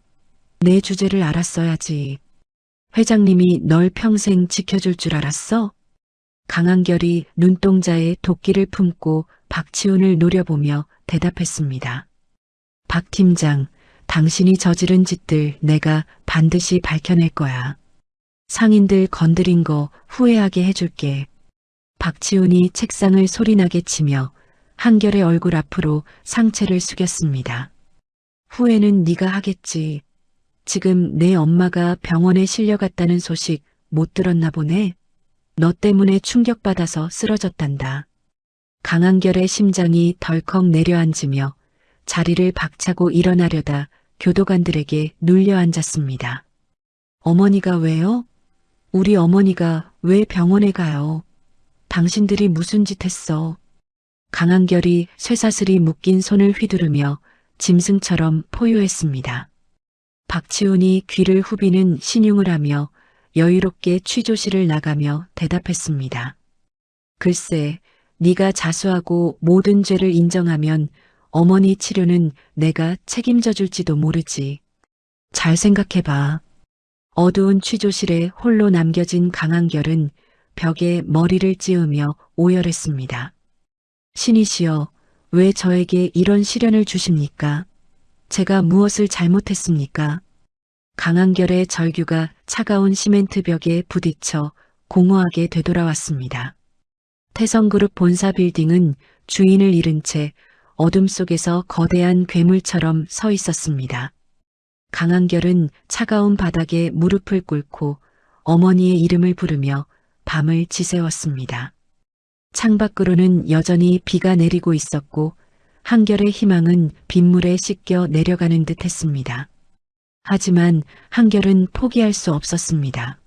B: 내 주제를 알았어야지. 회장님이 널 평생 지켜줄 줄 알았어? 강한결이 눈동자에 도끼를 품고 박치훈을 노려보며 대답했습니다. 박 팀장, 당신이 저지른 짓들 내가 반드시 밝혀낼 거야. 상인들 건드린 거 후회하게 해줄게. 박치훈이 책상을 소리나게 치며 한결의 얼굴 앞으로 상체를 숙였습니다. 후회는 네가 하겠지. 지금 내 엄마가 병원에 실려갔다는 소식 못 들었나 보네. 너 때문에 충격받아서 쓰러졌단다. 강한결의 심장이 덜컥 내려앉으며 자리를 박차고 일어나려다 교도관들에게 눌려 앉았습니다. 어머니가 왜요? 우리 어머니가 왜 병원에 가요? 당신들이 무슨 짓 했어? 강한결이 쇠사슬이 묶인 손을 휘두르며 짐승처럼 포효했습니다. 박치훈이 귀를 후비는 신용을 하며 여유롭게 취조실을 나가며 대답했습니다. 글쎄, 네가 자수하고 모든 죄를 인정하면 어머니 치료는 내가 책임져 줄지도 모르지. 잘 생각해봐. 어두운 취조실에 홀로 남겨진 강한결은 벽에 머리를 찌우며 오열했습니다. 신이시여, 왜 저에게 이런 시련을 주십니까? 제가 무엇을 잘못했습니까? 강한결의 절규가 차가운 시멘트 벽에 부딪혀 공허하게 되돌아왔습니다. 태성그룹 본사 빌딩은 주인을 잃은 채 어둠 속에서 거대한 괴물처럼 서 있었습니다. 강한결은 차가운 바닥에 무릎을 꿇고 어머니의 이름을 부르며 밤을 지새웠습니다. 창밖으로는 여전히 비가 내리고 있었고 한결의 희망은 빗물에 씻겨 내려가는 듯 했습니다. 하지만 한결은 포기할 수 없었습니다.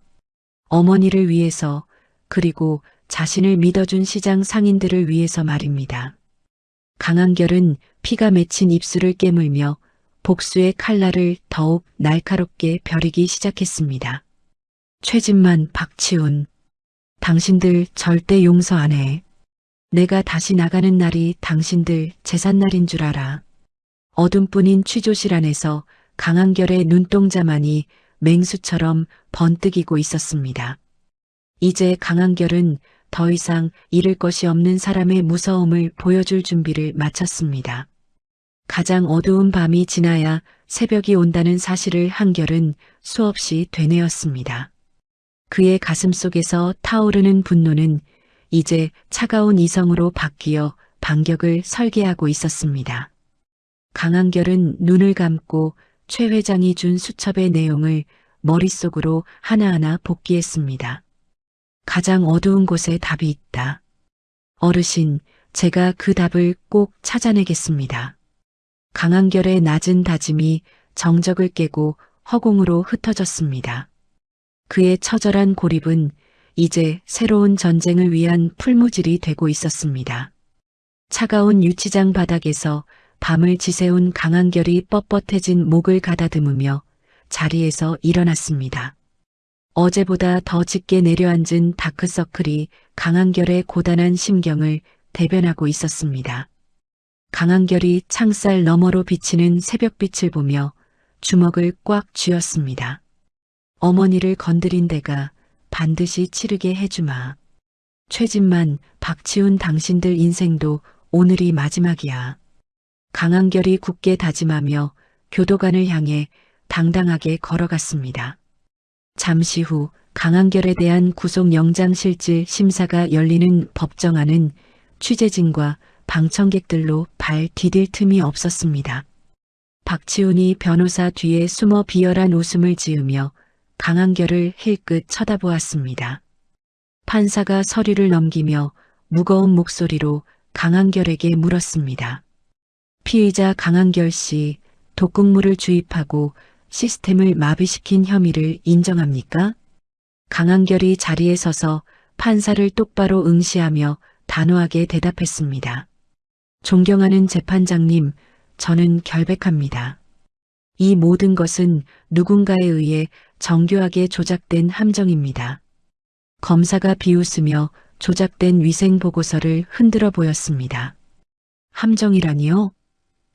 B: 어머니를 위해서, 그리고 자신을 믿어준 시장 상인들을 위해서 말입니다. 강한결은 피가 맺힌 입술을 깨물며 복수의 칼날을 더욱 날카롭게 벼리기 시작했습니다. 최진만, 박치훈, 당신들 절대 용서 안 해. 내가 다시 나가는 날이 당신들 제삿날인 줄 알아. 어둠뿐인 취조실 안에서 강한결의 눈동자만이 맹수처럼 번뜩이고 있었습니다. 이제 강한결은 더 이상 잃을 것이 없는 사람의 무서움을 보여줄 준비를 마쳤습니다. 가장 어두운 밤이 지나야 새벽이 온다는 사실을 한결은 수없이 되뇌었습니다. 그의 가슴 속에서 타오르는 분노는 이제 차가운 이성으로 바뀌어 반격을 설계하고 있었습니다. 강한결은 눈을 감고 최 회장이 준 수첩의 내용을 머릿속으로 하나하나 복기했습니다. 가장 어두운 곳에 답이 있다. 어르신, 제가 그 답을 꼭 찾아내겠습니다. 강한결의 낮은 다짐이 정적을 깨고 허공으로 흩어졌습니다. 그의 처절한 고립은 이제 새로운 전쟁을 위한 풀무질이 되고 있었습니다. 차가운 유치장 바닥에서 밤을 지새운 강한결이 뻣뻣해진 목을 가다듬으며 자리에서 일어났습니다. 어제보다 더 짙게 내려앉은 다크서클이 강한결의 고단한 심경을 대변하고 있었습니다. 강한결이 창살 너머로 비치는 새벽빛을 보며 주먹을 꽉 쥐었습니다. 어머니를 건드린 데가 반드시 치르게 해주마. 최진만, 박치훈 당신들 인생도 오늘이 마지막이야. 강한결이 굳게 다짐하며 교도관을 향해 당당하게 걸어갔습니다. 잠시 후 강한결에 대한 구속영장실질 심사가 열리는 법정 안은 취재진과 방청객들로 발 디딜 틈이 없었습니다. 박치훈이 변호사 뒤에 숨어 비열한 웃음을 지으며 강한결을 힐끗 쳐다보았습니다. 판사가 서류를 넘기며 무거운 목소리로 강한결에게 물었습니다. 피의자 강한결 씨, 독극물을 주입하고 시스템을 마비시킨 혐의를 인정합니까? 강한결이 자리에 서서 판사를 똑바로 응시하며 단호하게 대답했습니다. 존경하는 재판장님, 저는 결백합니다. 이 모든 것은 누군가에 의해 정교하게 조작된 함정입니다. 검사가 비웃으며 조작된 위생보고서를 흔들어 보였습니다. 함정이라니요?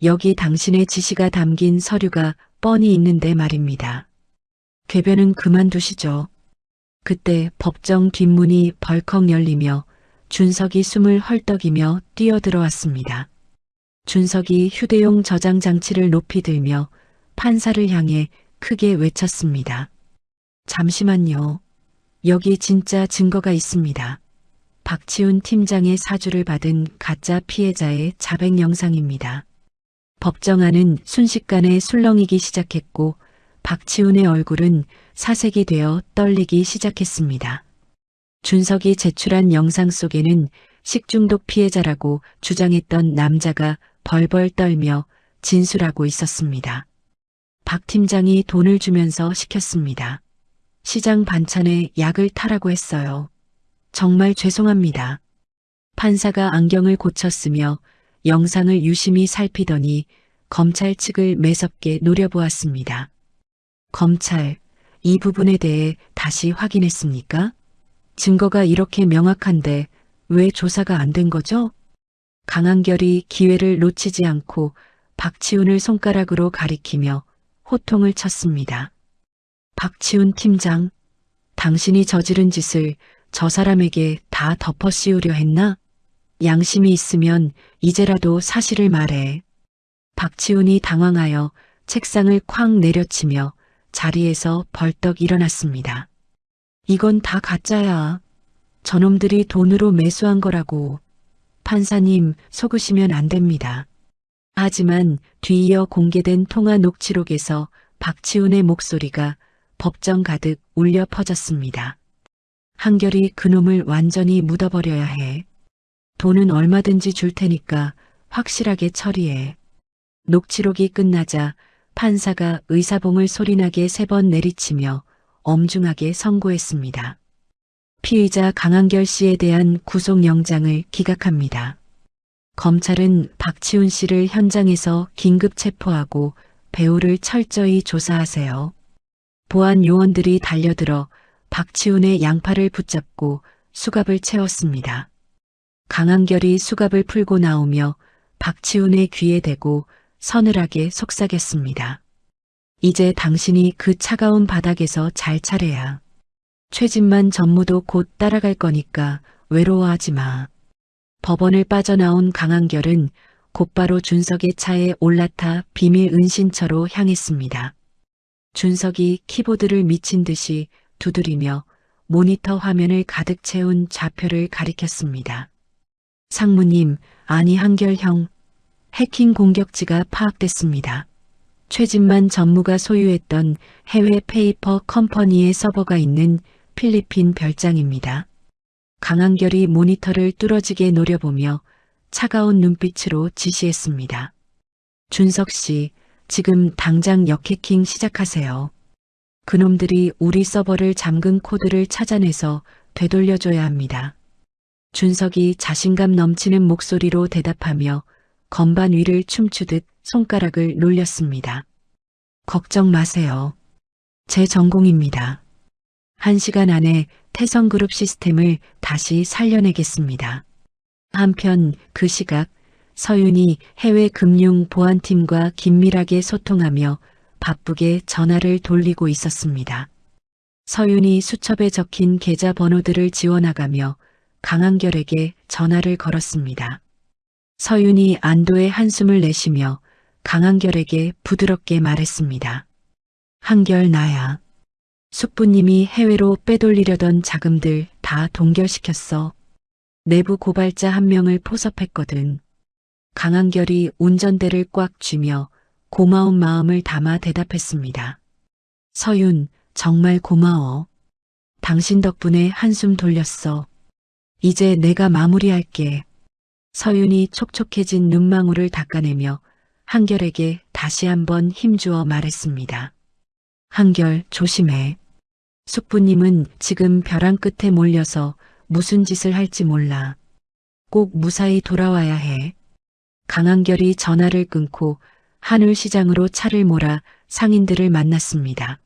B: 여기 당신의 지시가 담긴 서류가 뻔히 있는데 말입니다. 궤변은 그만두시죠. 그때 법정 뒷문이 벌컥 열리며 준석이 숨을 헐떡이며 뛰어들어왔습니다. 준석이 휴대용 저장 장치를 높이 들며 판사를 향해 크게 외쳤습니다. 잠시만요. 여기 진짜 증거가 있습니다. 박치훈 팀장의 사주를 받은 가짜 피해자의 자백 영상입니다. 법정 안은 순식간에 술렁이기 시작했고 박치훈의 얼굴은 사색이 되어 떨리기 시작했습니다. 준석이 제출한 영상 속에는 식중독 피해자라고 주장했던 남자가 벌벌 떨며 진술하고 있었습니다. 박 팀장이 돈을 주면서 시켰습니다. 시장 반찬에 약을 타라고 했어요. 정말 죄송합니다. 판사가 안경을 고쳤으며 영상을 유심히 살피더니 검찰 측을 매섭게 노려보았습니다. 검찰, 이 부분에 대해 다시 확인했습니까? 증거가 이렇게 명확한데 왜 조사가 안 된 거죠? 강한결이 기회를 놓치지 않고 박치훈을 손가락으로 가리키며 호통을 쳤습니다. 박치훈 팀장, 당신이 저지른 짓을 저 사람에게 다 덮어 씌우려 했나? 양심이 있으면 이제라도 사실을 말해. 박치훈이 당황하여 책상을 쾅 내려치며 자리에서 벌떡 일어났습니다. 이건 다 가짜야. 저놈들이 돈으로 매수한 거라고. 판사님, 속으시면 안 됩니다. 하지만 뒤이어 공개된 통화 녹취록에서 박치훈의 목소리가 법정 가득 울려 퍼졌습니다. 한결이 그놈을 완전히 묻어버려야 해. 돈은 얼마든지 줄 테니까 확실하게 처리해. 녹취록이 끝나자 판사가 의사봉을 소리나게 3번 내리치며 엄중하게 선고했습니다. 피의자 강한결 씨에 대한 구속영장을 기각합니다. 검찰은 박치훈 씨를 현장에서 긴급 체포하고 배우를 철저히 조사하세요. 보안 요원들이 달려들어 박치훈의 양팔을 붙잡고 수갑을 채웠습니다. 강한결이 수갑을 풀고 나오며 박치훈의 귀에 대고 서늘하게 속삭였습니다. 이제 당신이 그 차가운 바닥에서 잘 차려야. 최진만 전무도 곧 따라갈 거니까 외로워하지 마. 법원을 빠져나온 강한결은 곧바로 준석의 차에 올라타 비밀 은신처로 향했습니다. 준석이 키보드를 미친 듯이 두드리며 모니터 화면을 가득 채운 좌표를 가리켰습니다. 상무님, 아니 한결 형, 해킹 공격지가 파악됐습니다. 최진만 전무가 소유했던 해외 페이퍼 컴퍼니의 서버가 있는 필리핀 별장입니다. 강한결이 모니터를 뚫어지게 노려보며 차가운 눈빛으로 지시했습니다. 준석 씨, 지금 당장 역해킹 시작하세요. 그놈들이 우리 서버를 잠근 코드를 찾아내서 되돌려줘야 합니다. 준석이 자신감 넘치는 목소리로 대답하며 건반 위를 춤추듯 손가락을 놀렸습니다. 걱정 마세요. 제 전공입니다. 1시간 안에 태성그룹 시스템을 다시 살려내겠습니다. 한편 그 시각 서윤이 해외 금융 보안팀과 긴밀하게 소통하며 바쁘게 전화를 돌리고 있었습니다. 서윤이 수첩에 적힌 계좌 번호들을 지워나가며 강한결에게 전화를 걸었습니다. 서윤이 안도의 한숨을 내쉬며 강한결에게 부드럽게 말했습니다. 한결 나야. 숙부님이 해외로 빼돌리려던 자금들 다 동결시켰어. 내부 고발자 1명을 포섭했거든. 강한결이 운전대를 꽉 쥐며 고마운 마음을 담아 대답했습니다. 서윤, 정말 고마워. 당신 덕분에 한숨 돌렸어. 이제 내가 마무리할게. 서윤이 촉촉해진 눈망울을 닦아내며 한결에게 다시 한번 힘주어 말했습니다. 한결, 조심해. 숙부님은 지금 벼랑 끝에 몰려서 무슨 짓을 할지 몰라. 꼭 무사히 돌아와야 해. 강한결이 전화를 끊고 한울시장으로 차를 몰아 상인들을 만났습니다.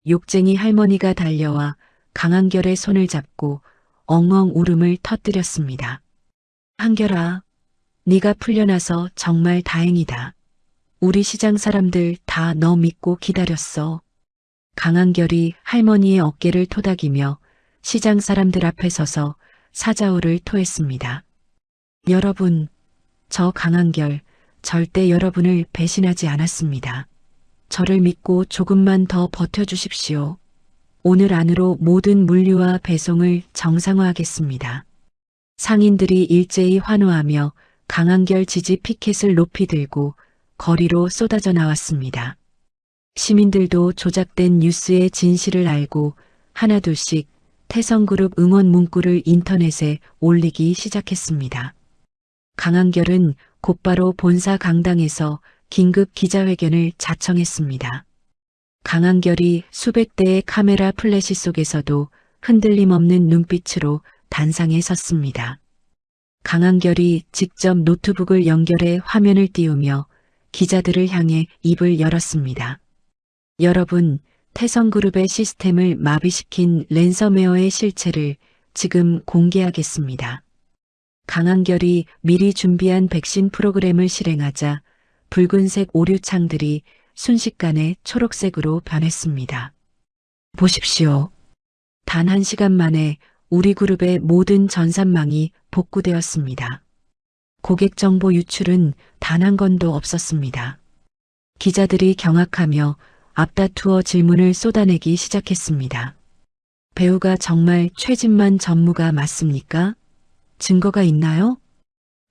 B: 욕쟁이 할머니가 달려와 강한결의 손을 잡고 엉엉 울음을 터뜨렸습니다. 한결아, 네가 풀려나서 정말 다행이다. 우리 시장 사람들 다 너 믿고 기다렸어. 강한결이 할머니의 어깨를 토닥이며 시장 사람들 앞에 서서 사자우를 토했습니다. 여러분, 저 강한결 절대 여러분을 배신하지 않았습니다. 저를 믿고 조금만 더 버텨주십시오. 오늘 안으로 모든 물류와 배송을 정상화하겠습니다. 상인들이 일제히 환호하며 강한결 지지 피켓을 높이 들고 거리로 쏟아져 나왔습니다. 시민들도 조작된 뉴스의 진실을 알고 하나둘씩 태성그룹 응원 문구를 인터넷에 올리기 시작했습니다. 강한결은 곧바로 본사 강당에서 긴급 기자회견을 자청했습니다. 강한결이 수백 대의 카메라 플래시 속에서도 흔들림 없는 눈빛으로 단상에 섰습니다. 강한결이 직접 노트북을 연결해 화면을 띄우며 기자들을 향해 입을 열었습니다. 여러분, 태성그룹의 시스템을 마비시킨 랜섬웨어의 실체를 지금 공개하겠습니다. 강한결이 미리 준비한 백신 프로그램을 실행하자 붉은색 오류창들이 순식간에 초록색으로 변했습니다. 보십시오. 단 1시간 만에 우리 그룹의 모든 전산망이 복구되었습니다. 고객 정보 유출은 단 한 건도 없었습니다. 기자들이 경악하며 앞다투어 질문을 쏟아내기 시작했습니다. 배우가 정말 최진만 전무가 맞습니까? 증거가 있나요?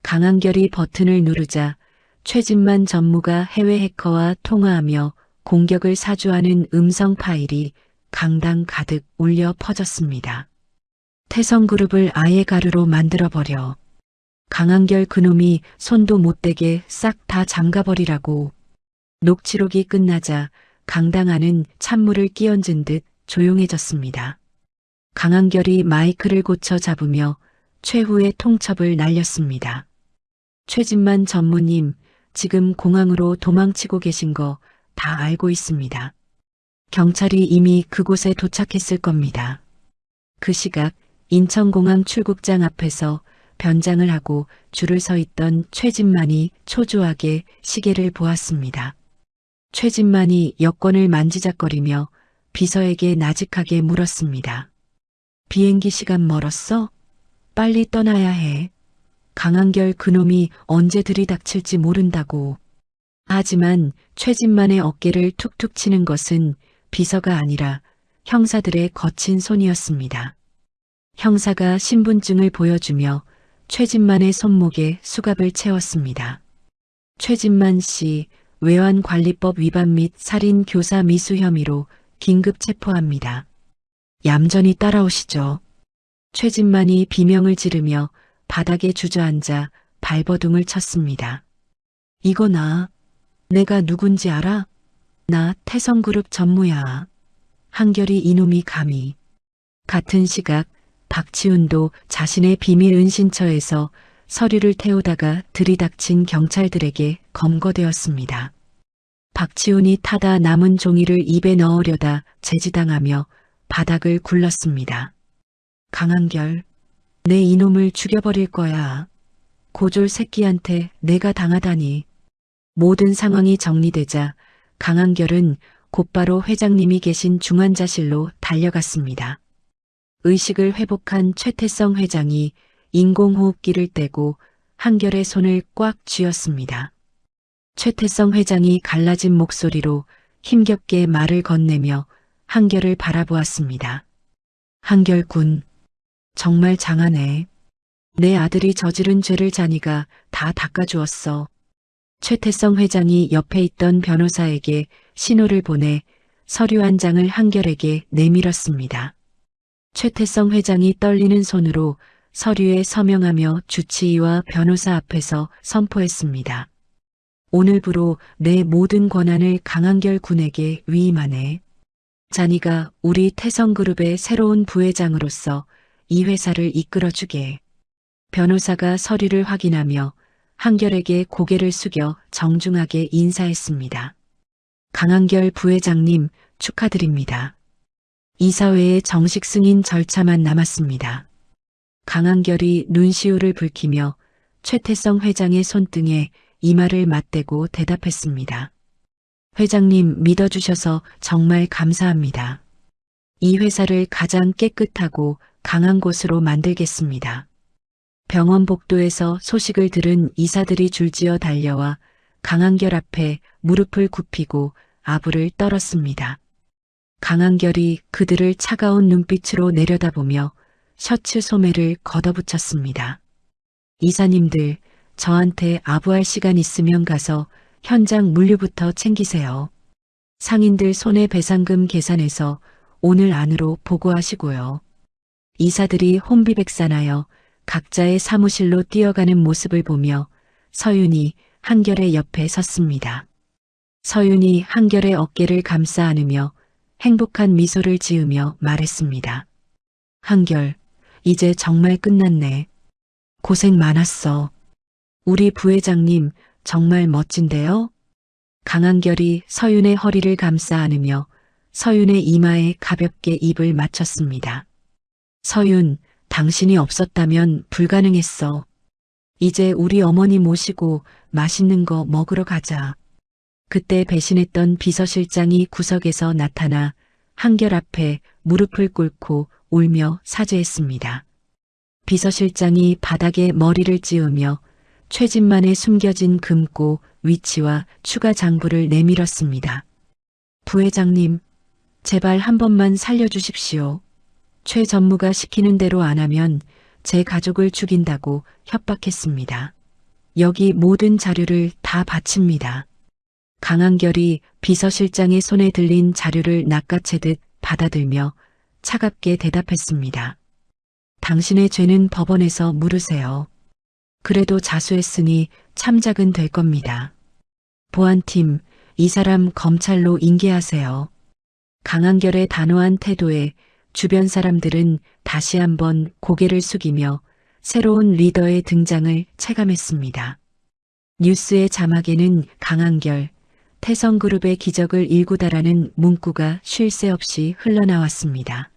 B: 강한결이 버튼을 누르자 최진만 전무가 해외 해커와 통화하며 공격을 사주하는 음성 파일이 강당 가득 울려 퍼졌습니다. 태성그룹을 아예 가루로 만들어버려. 강한결 그놈이 손도 못 대게 싹 다 잠가버리라고. 녹취록이 끝나자 강당 안은 찬물을 끼얹은 듯 조용해졌습니다. 강한결이 마이크를 고쳐 잡으며 최후의 통첩을 날렸습니다. 최진만 전무님, 지금 공항으로 도망치고 계신 거 다 알고 있습니다. 경찰이 이미 그곳에 도착했을 겁니다. 그 시각 인천공항 출국장 앞에서 변장을 하고 줄을 서 있던 최진만이 초조하게 시계를 보았습니다. 최진만이 여권을 만지작거리며 비서에게 나직하게 물었습니다. 비행기 시간 멀었어? 빨리 떠나야 해. 강한결 그놈이 언제 들이닥칠지 모른다고. 하지만 최진만의 어깨를 툭툭 치는 것은 비서가 아니라 형사들의 거친 손이었습니다. 형사가 신분증을 보여주며 최진만의 손목에 수갑을 채웠습니다. 최진만 씨, 외환관리법 위반 및 살인 교사 미수 혐의로 긴급 체포합니다. 얌전히 따라오시죠. 최진만이 비명을 지르며 바닥에 주저앉아 발버둥을 쳤습니다. 이거 내가 누군지 알아? 나 태성그룹 전무야. 한결이 이놈이 감히. 같은 시각 박치훈도 자신의 비밀 은신처에서 서류를 태우다가 들이닥친 경찰들에게 검거되었습니다. 박치훈이 타다 남은 종이를 입에 넣으려다 제지당하며 바닥을 굴렀습니다. 강한결, 내 이놈을 죽여버릴 거야. 고졸 새끼한테 내가 당하다니. 모든 상황이 정리되자 강한결은 곧바로 회장님이 계신 중환자실로 달려갔습니다. 의식을 회복한 최태성 회장이 인공호흡기를 떼고 한결의 손을 꽉 쥐었습니다. 최태성 회장이 갈라진 목소리로 힘겹게 말을 건네며 한결을 바라보았습니다. 한결군, 정말 장하네. 내 아들이 저지른 죄를 자네가 다 닦아주었어. 최태성 회장이 옆에 있던 변호사에게 신호를 보내 서류 한 장을 한결에게 내밀었습니다. 최태성 회장이 떨리는 손으로 서류에 서명하며 주치의와 변호사 앞에서 선포했습니다. 오늘부로 내 모든 권한을 강한결 군에게 위임하네. 자네가 우리 태성그룹의 새로운 부회장으로서 이 회사를 이끌어주게. 변호사가 서류를 확인하며 한결에게 고개를 숙여 정중하게 인사했습니다. 강한결 부회장님 축하드립니다. 이사회의 정식 승인 절차만 남았습니다. 강한결이 눈시울을 붉히며 최태성 회장의 손등에 이마를 맞대고 대답했습니다. 회장님 믿어주셔서 정말 감사합니다. 이 회사를 가장 깨끗하고 강한 곳으로 만들겠습니다. 병원 복도에서 소식을 들은 이사들이 줄지어 달려와 강한결 앞에 무릎을 굽히고 아부를 떨었습니다. 강한결이 그들을 차가운 눈빛으로 내려다보며 셔츠 소매를 걷어붙였습니다. 이사님들, 저한테 아부할 시간 있으면 가서 현장 물류부터 챙기세요. 상인들 손해배상금 계산해서 오늘 안으로 보고하시고요. 이사들이 혼비백산하여 각자의 사무실로 뛰어가는 모습을 보며 서윤이 한결의 옆에 섰습니다. 서윤이 한결의 어깨를 감싸 안으며 행복한 미소를 지으며 말했습니다. 한결, 이제 정말 끝났네. 고생 많았어. 우리 부회장님 정말 멋진데요? 강한결이 서윤의 허리를 감싸 안으며 서윤의 이마에 가볍게 입을 맞췄습니다. 서윤, 당신이 없었다면 불가능했어. 이제 우리 어머니 모시고 맛있는 거 먹으러 가자. 그때 배신했던 비서실장이 구석에서 나타나 한결 앞에 무릎을 꿇고 울며 사죄했습니다. 비서실장이 바닥에 머리를 찧으며 최진만의 숨겨진 금고 위치와 추가 장부를 내밀었습니다. 부회장님, 제발 한 번만 살려주십시오. 최 전무가 시키는 대로 안 하면 제 가족을 죽인다고 협박했습니다. 여기 모든 자료를 다 바칩니다. 강한결이 비서실장의 손에 들린 자료를 낚아채듯 받아들며 차갑게 대답했습니다. 당신의 죄는 법원에서 물으세요. 그래도 자수했으니 참작은 될 겁니다. 보안팀, 이 사람 검찰로 인계하세요. 강한결의 단호한 태도에 주변 사람들은 다시 한번 고개를 숙이며 새로운 리더의 등장을 체감했습니다. 뉴스의 자막에는 강한결, 태성그룹의 기적을 일구다라는 문구가 쉴 새 없이 흘러나왔습니다.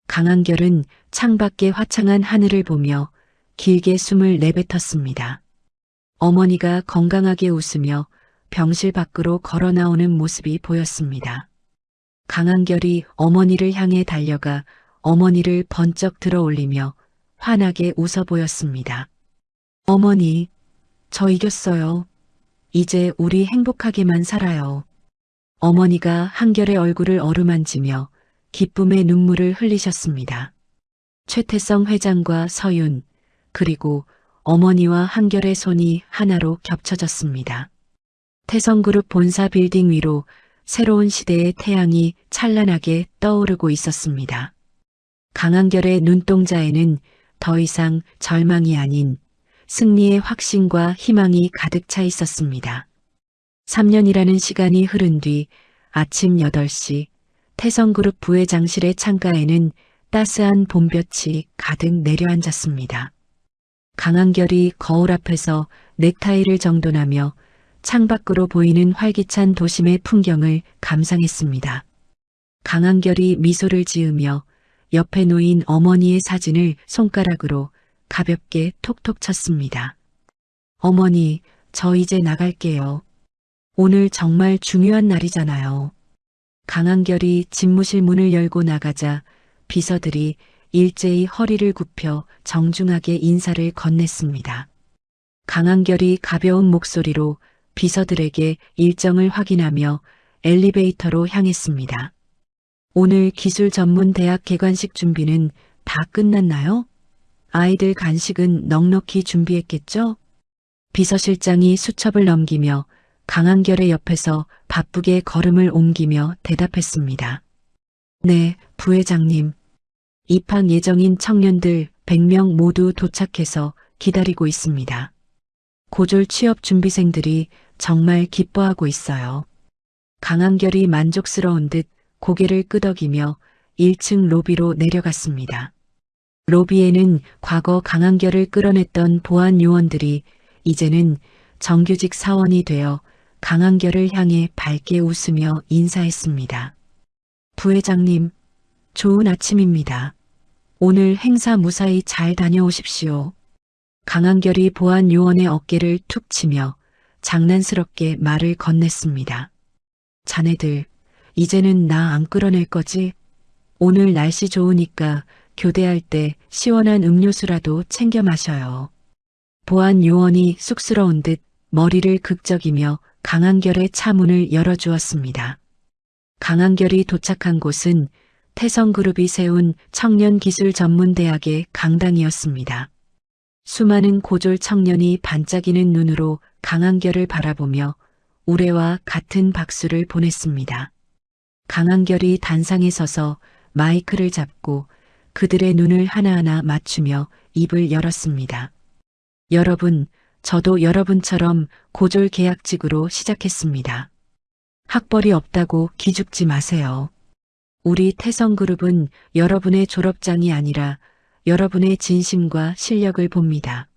B: 강한결은 창밖의 화창한 하늘을 보며 길게 숨을 내뱉었습니다. 어머니가 건강하게 웃으며 병실 밖으로 걸어 나오는 모습이 보였습니다. 강한결이 어머니를 향해 달려가 어머니를 번쩍 들어 올리며 환하게 웃어 보였습니다. 어머니, 저 이겼어요. 이제 우리 행복하게만 살아요. 어머니가 한결의 얼굴을 어루만지며 기쁨의 눈물을 흘리셨습니다. 최태성 회장과 서윤, 그리고 어머니와 한결의 손이 하나로 겹쳐졌습니다. 태성그룹 본사 빌딩 위로 새로운 시대의 태양이 찬란하게 떠오르고 있었습니다. 강한결의 눈동자에는 더 이상 절망이 아닌 승리의 확신과 희망이 가득 차 있었습니다. 3년이라는 시간이 흐른 뒤 아침 8시 태성그룹 부회장실의 창가에는 따스한 봄볕이 가득 내려앉았습니다. 강한결이 거울 앞에서 넥타이를 정돈하며 창밖으로 보이는 활기찬 도심의 풍경을 감상했습니다. 강한결이 미소를 지으며 옆에 놓인 어머니의 사진을 손가락으로 가볍게 톡톡 쳤습니다. 어머니, 저 이제 나갈게요. 오늘 정말 중요한 날이잖아요. 강한결이 집무실 문을 열고 나가자 비서들이 일제히 허리를 굽혀 정중하게 인사를 건넸습니다. 강한결이 가벼운 목소리로 비서들에게 일정을 확인하며 엘리베이터로 향했습니다. 오늘 기술전문대학 개관식 준비는 다 끝났나요? 아이들 간식은 넉넉히 준비했겠죠? 비서실장이 수첩을 넘기며 강한결의 옆에서 바쁘게 걸음을 옮기며 대답했습니다. 네, 부회장님. 입학 예정인 청년들 100명 모두 도착해서 기다리고 있습니다. 고졸 취업 준비생들이 정말 기뻐하고 있어요. 강한결이 만족스러운 듯 고개를 끄덕이며 1층 로비로 내려갔습니다. 로비에는 과거 강한결을 끌어냈던 보안 요원들이 이제는 정규직 사원이 되어 강한결을 향해 밝게 웃으며 인사했습니다. 부회장님, 좋은 아침입니다. 오늘 행사 무사히 잘 다녀오십시오. 강한결이 보안 요원의 어깨를 툭 치며 장난스럽게 말을 건넸습니다. 자네들, 이제는 나 안 끌어낼 거지? 오늘 날씨 좋으니까 교대할 때 시원한 음료수라도 챙겨 마셔요. 보안 요원이 쑥스러운 듯 머리를 극적이며 강한결의 차 문을 열어주었습니다. 강한결이 도착한 곳은 태성그룹이 세운 청년기술전문대학의 강당이었습니다. 수많은 고졸 청년이 반짝이는 눈으로 강한결을 바라보며 우레와 같은 박수를 보냈습니다. 강한결이 단상에 서서 마이크를 잡고 그들의 눈을 하나하나 맞추며 입을 열었습니다. 여러분, 저도 여러분처럼 고졸 계약직으로 시작했습니다. 학벌이 없다고 기죽지 마세요. 우리 태성그룹은 여러분의 졸업장이 아니라 여러분의 진심과 실력을 봅니다.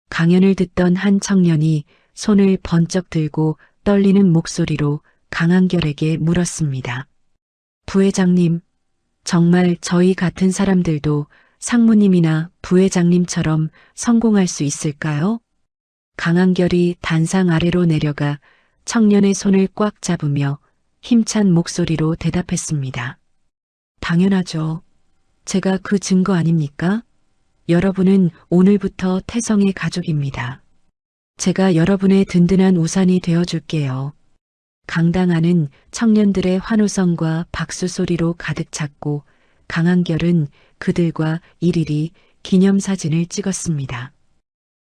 B: 강연을 듣던 한 청년이 손을 번쩍 들고 떨리는 목소리로 강한결에게 물었습니다. 부회장님, 정말 저희 같은 사람들도 상무님이나 부회장님처럼 성공할 수 있을까요? 강한결이 단상 아래로 내려가 청년의 손을 꽉 잡으며 힘찬 목소리로 대답했습니다. 당연하죠. 제가 그 증거 아닙니까? 여러분은 오늘부터 태성의 가족입니다. 제가 여러분의 든든한 우산이 되어줄게요. 강당안은 청년들의 환호성과 박수 소리로 가득 찼고 강한결은 그들과 일일이 기념사진을 찍었습니다.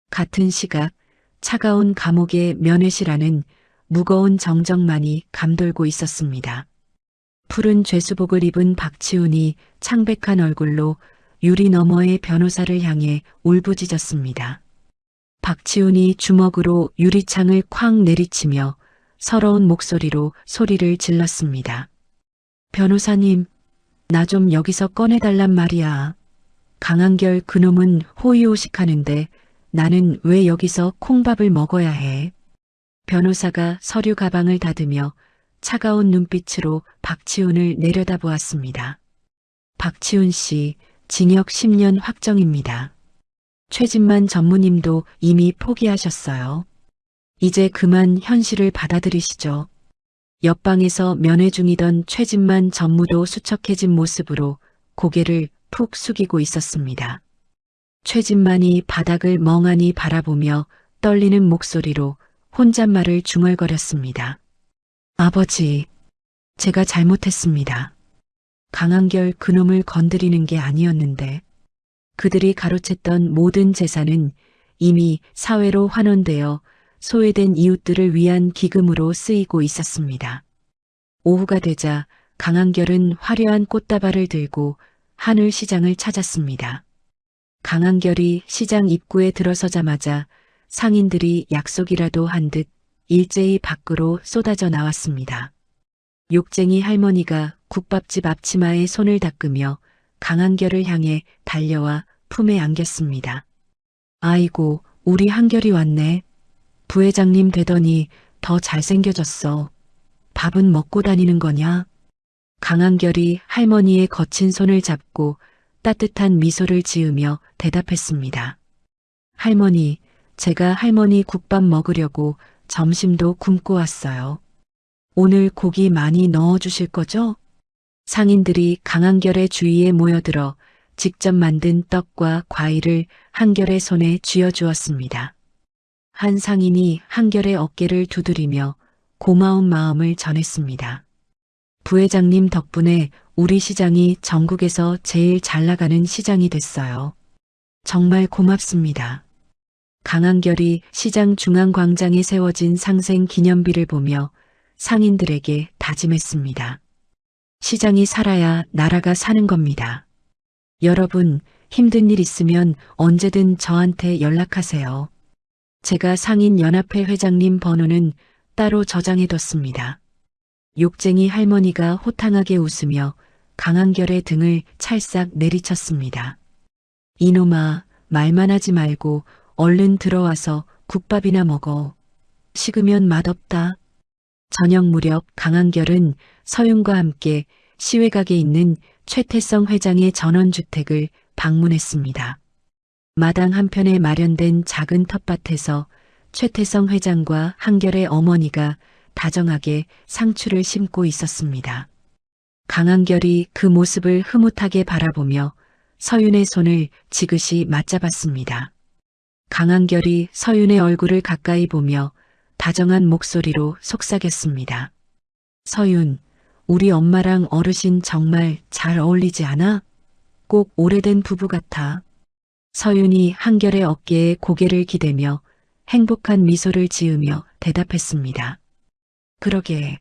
B: 같은 시각 차가운 감옥의 면회실 안은 무거운 정적만이 감돌고 있었습니다. 푸른 죄수복을 입은 박치훈이 창백한 얼굴로 유리 너머의 변호사를 향해 울부짖었습니다. 박치훈이 주먹으로 유리창을 쾅 내리치며 서러운 목소리로 소리를 질렀습니다. 변호사님, 나 좀 여기서 꺼내달란 말이야. 강한결 그놈은 호의호식하는데 나는 왜 여기서 콩밥을 먹어야 해? 변호사가 서류 가방을 닫으며 차가운 눈빛으로 박치훈을 내려다보았습니다. 박치훈 씨, 징역 10년 확정입니다. 최진만 전무님도 이미 포기하셨어요. 이제 그만 현실을 받아들이시죠. 옆방에서 면회 중이던 최진만 전무도 수척해진 모습으로 고개를 푹 숙이고 있었습니다. 최진만이 바닥을 멍하니 바라보며 떨리는 목소리로 혼잣말을 중얼거렸습니다. 아버지, 제가 잘못했습니다. 강한결 그놈을 건드리는 게 아니었는데 그들이 가로챘던 모든 재산은 이미 사회로 환원되어 소외된 이웃들을 위한 기금으로 쓰이고 있었습니다. 오후가 되자 강한결은 화려한 꽃다발을 들고 하늘시장을 찾았습니다. 강한결이 시장 입구에 들어서자마자 상인들이 약속이라도 한 듯 일제히 밖으로 쏟아져 나왔습니다. 욕쟁이 할머니가 국밥집 앞치마에 손을 닦으며 강한결을 향해 달려와 품에 안겼습니다. 아이고, 우리 한결이 왔네. 부회장님 되더니 더 잘생겨졌어. 밥은 먹고 다니는 거냐? 강한결이 할머니의 거친 손을 잡고 따뜻한 미소를 지으며 대답했습니다. 할머니, 제가 할머니 국밥 먹으려고 점심도 굶고 왔어요. 오늘 고기 많이 넣어주실 거죠? 상인들이 강한결의 주위에 모여들어 직접 만든 떡과 과일을 한결의 손에 쥐어주었습니다. 한 상인이 한결의 어깨를 두드리며 고마운 마음을 전했습니다. 부회장님 덕분에 우리 시장이 전국에서 제일 잘 나가는 시장이 됐어요. 정말 고맙습니다. 강한결이 시장 중앙광장에 세워진 상생 기념비를 보며 상인들에게 다짐했습니다. 시장이 살아야 나라가 사는 겁니다. 여러분, 힘든 일 있으면 언제든 저한테 연락하세요. 제가 상인연합회 회장님 번호는 따로 저장해뒀습니다. 욕쟁이 할머니가 호탕하게 웃으며 강한결의 등을 찰싹 내리쳤습니다. 이놈아, 말만 하지 말고 얼른 들어와서 국밥이나 먹어. 식으면 맛없다. 저녁 무렵 강한결은 서윤과 함께 시외각에 있는 최태성 회장의 전원주택을 방문했습니다. 마당 한편에 마련된 작은 텃밭에서 최태성 회장과 한결의 어머니가 다정하게 상추를 심고 있었습니다. 강한결이 그 모습을 흐뭇하게 바라보며 서윤의 손을 지그시 맞잡았습니다. 강한결이 서윤의 얼굴을 가까이 보며 다정한 목소리로 속삭였습니다. 서윤, 우리 엄마랑 어르신 정말 잘 어울리지 않아? 꼭 오래된 부부 같아. 서윤이 한결의 어깨에 고개를 기대며 행복한 미소를 지으며 대답했습니다. 그러게,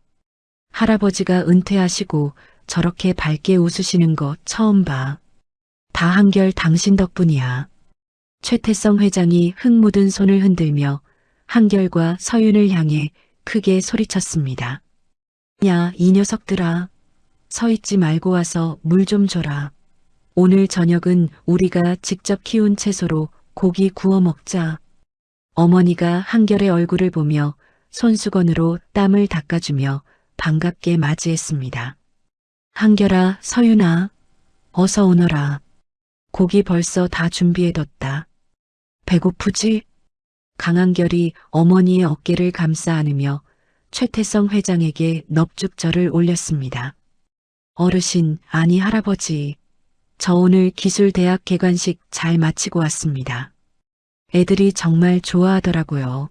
B: 할아버지가 은퇴하시고 저렇게 밝게 웃으시는 거 처음 봐. 다 한결 당신 덕분이야. 최태성 회장이 흙 묻은 손을 흔들며 한결과 서윤을 향해 크게 소리쳤습니다. 야, 이 녀석들아. 서 있지 말고 와서 물 좀 줘라. 오늘 저녁은 우리가 직접 키운 채소로 고기 구워 먹자. 어머니가 한결의 얼굴을 보며 손수건으로 땀을 닦아주며 반갑게 맞이했습니다. 한결아, 서윤아, 어서 오너라. 고기 벌써 다 준비해뒀다. 배고프지? 강한결이 어머니의 어깨를 감싸 안으며 최태성 회장에게 넙죽절을 올렸습니다. 어르신, 아니 할아버지. 저 오늘 기술대학 개관식 잘 마치고 왔습니다. 애들이 정말 좋아하더라고요.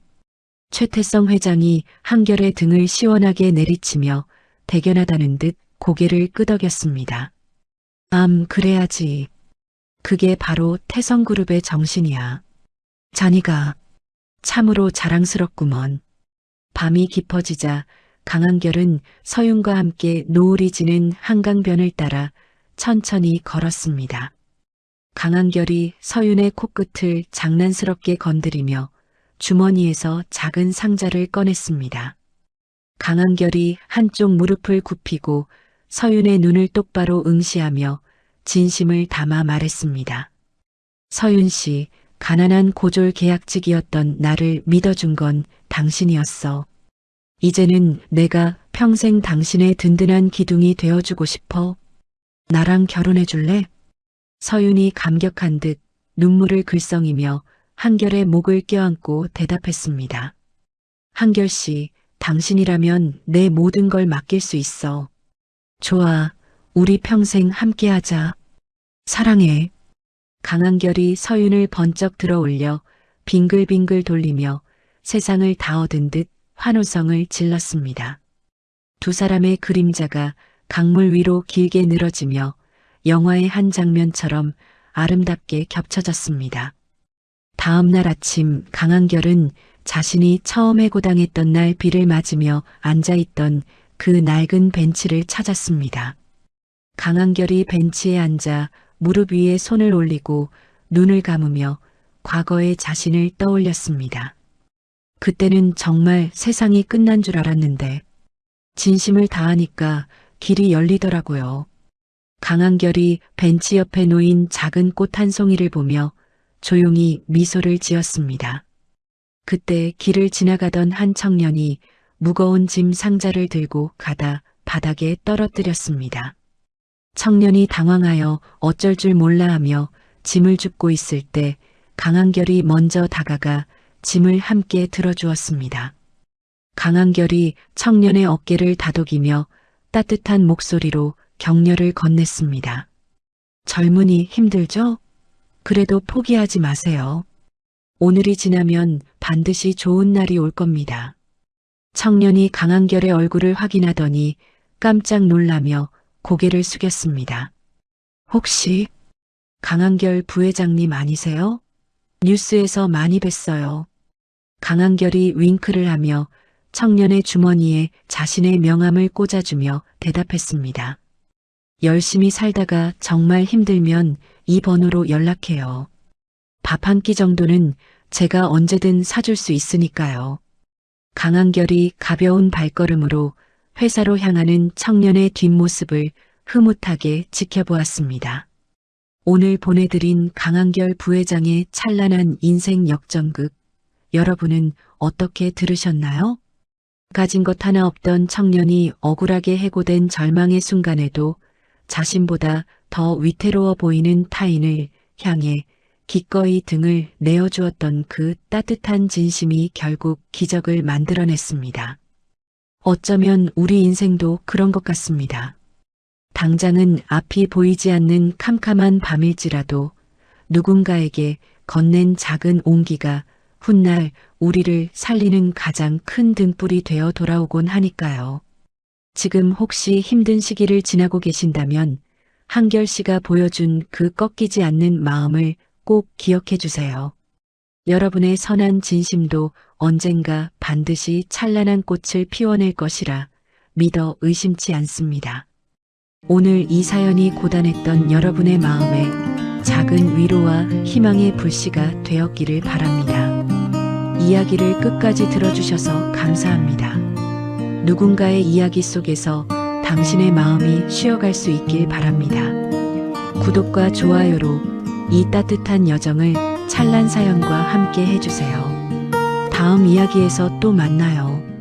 B: 최태성 회장이 한결의 등을 시원하게 내리치며 대견하다는 듯 고개를 끄덕였습니다. 그래야지. 그게 바로 태성그룹의 정신이야. 자니가 참으로 자랑스럽구먼. 밤이 깊어지자 강한결은 서윤과 함께 노을이 지는 한강변을 따라 천천히 걸었습니다. 강한결이 서윤의 코끝을 장난스럽게 건드리며 주머니에서 작은 상자를 꺼냈습니다. 강한결이 한쪽 무릎을 굽히고 서윤의 눈을 똑바로 응시하며 진심을 담아 말했습니다. 서윤 씨, 가난한 고졸 계약직이었던 나를 믿어준 건 당신이었어. 이제는 내가 평생 당신의 든든한 기둥이 되어주고 싶어. 나랑 결혼해 줄래? 서윤이 감격한 듯 눈물을 글썽이며 한결의 목을 껴안고 대답했습니다. 한결 씨, 당신이라면 내 모든 걸 맡길 수 있어. 좋아, 우리 평생 함께하자. 사랑해. 강한결이 서윤을 번쩍 들어 올려 빙글빙글 돌리며 세상을 다 얻은 듯 환호성을 질렀습니다. 두 사람의 그림자가 강물 위로 길게 늘어지며 영화의 한 장면처럼 아름답게 겹쳐졌습니다. 다음 날 아침 강한결은 자신이 처음 해고당했던 날 비를 맞으며 앉아있던 그 낡은 벤치를 찾았습니다. 강한결이 벤치에 앉아 무릎 위에 손을 올리고 눈을 감으며 과거의 자신을 떠올렸습니다. 그때는 정말 세상이 끝난 줄 알았는데 진심을 다하니까 길이 열리더라고요. 강한결이 벤치 옆에 놓인 작은 꽃 한 송이를 보며 조용히 미소를 지었습니다. 그때 길을 지나가던 한 청년이 무거운 짐 상자를 들고 가다 바닥에 떨어뜨렸습니다. 청년이 당황하여 어쩔 줄 몰라 하며 짐을 줍고 있을 때 강한결이 먼저 다가가 짐을 함께 들어주었습니다. 강한결이 청년의 어깨를 다독이며 따뜻한 목소리로 격려를 건넸습니다. 젊은이 힘들죠? 그래도 포기하지 마세요. 오늘이 지나면 반드시 좋은 날이 올 겁니다. 청년이 강한결의 얼굴을 확인하더니 깜짝 놀라며 고개를 숙였습니다. 혹시 강한결 부회장님 아니세요? 뉴스에서 많이 뵀어요. 강한결이 윙크를 하며 청년의 주머니에 자신의 명함을 꽂아주며 대답했습니다. 열심히 살다가 정말 힘들면 이 번호로 연락해요. 밥 한 끼 정도는 제가 언제든 사줄 수 있으니까요. 강한결이 가벼운 발걸음으로 회사로 향하는 청년의 뒷모습을 흐뭇하게 지켜보았습니다. 오늘 보내드린 강한결 부회장의 찬란한 인생 역전극, 여러분은 어떻게 들으셨나요? 가진 것 하나 없던 청년이 억울하게 해고된 절망의 순간에도 자신보다 더 위태로워 보이는 타인을 향해 기꺼이 등을 내어주었던 그 따뜻한 진심이 결국 기적을 만들어냈습니다. 어쩌면 우리 인생도 그런 것 같습니다. 당장은 앞이 보이지 않는 캄캄한 밤일지라도 누군가에게 건넨 작은 온기가 훗날 우리를 살리는 가장 큰 등불이 되어 돌아오곤 하니까요. 지금 혹시 힘든 시기를 지나고 계신다면 한결 씨가 보여준 그 꺾이지 않는 마음을 꼭 기억해 주세요. 여러분의 선한 진심도 언젠가 반드시 찬란한 꽃을 피워낼 것이라 믿어 의심치 않습니다. 오늘 이 사연이 고단했던 여러분의 마음에 작은 위로와 희망의 불씨가 되었기를 바랍니다. 이야기를 끝까지 들어주셔서 감사합니다. 누군가의 이야기 속에서 당신의 마음이 쉬어갈 수 있길 바랍니다. 구독과 좋아요로 이 따뜻한 여정을 찬란 사연과 함께 해주세요. 다음 이야기에서 또 만나요.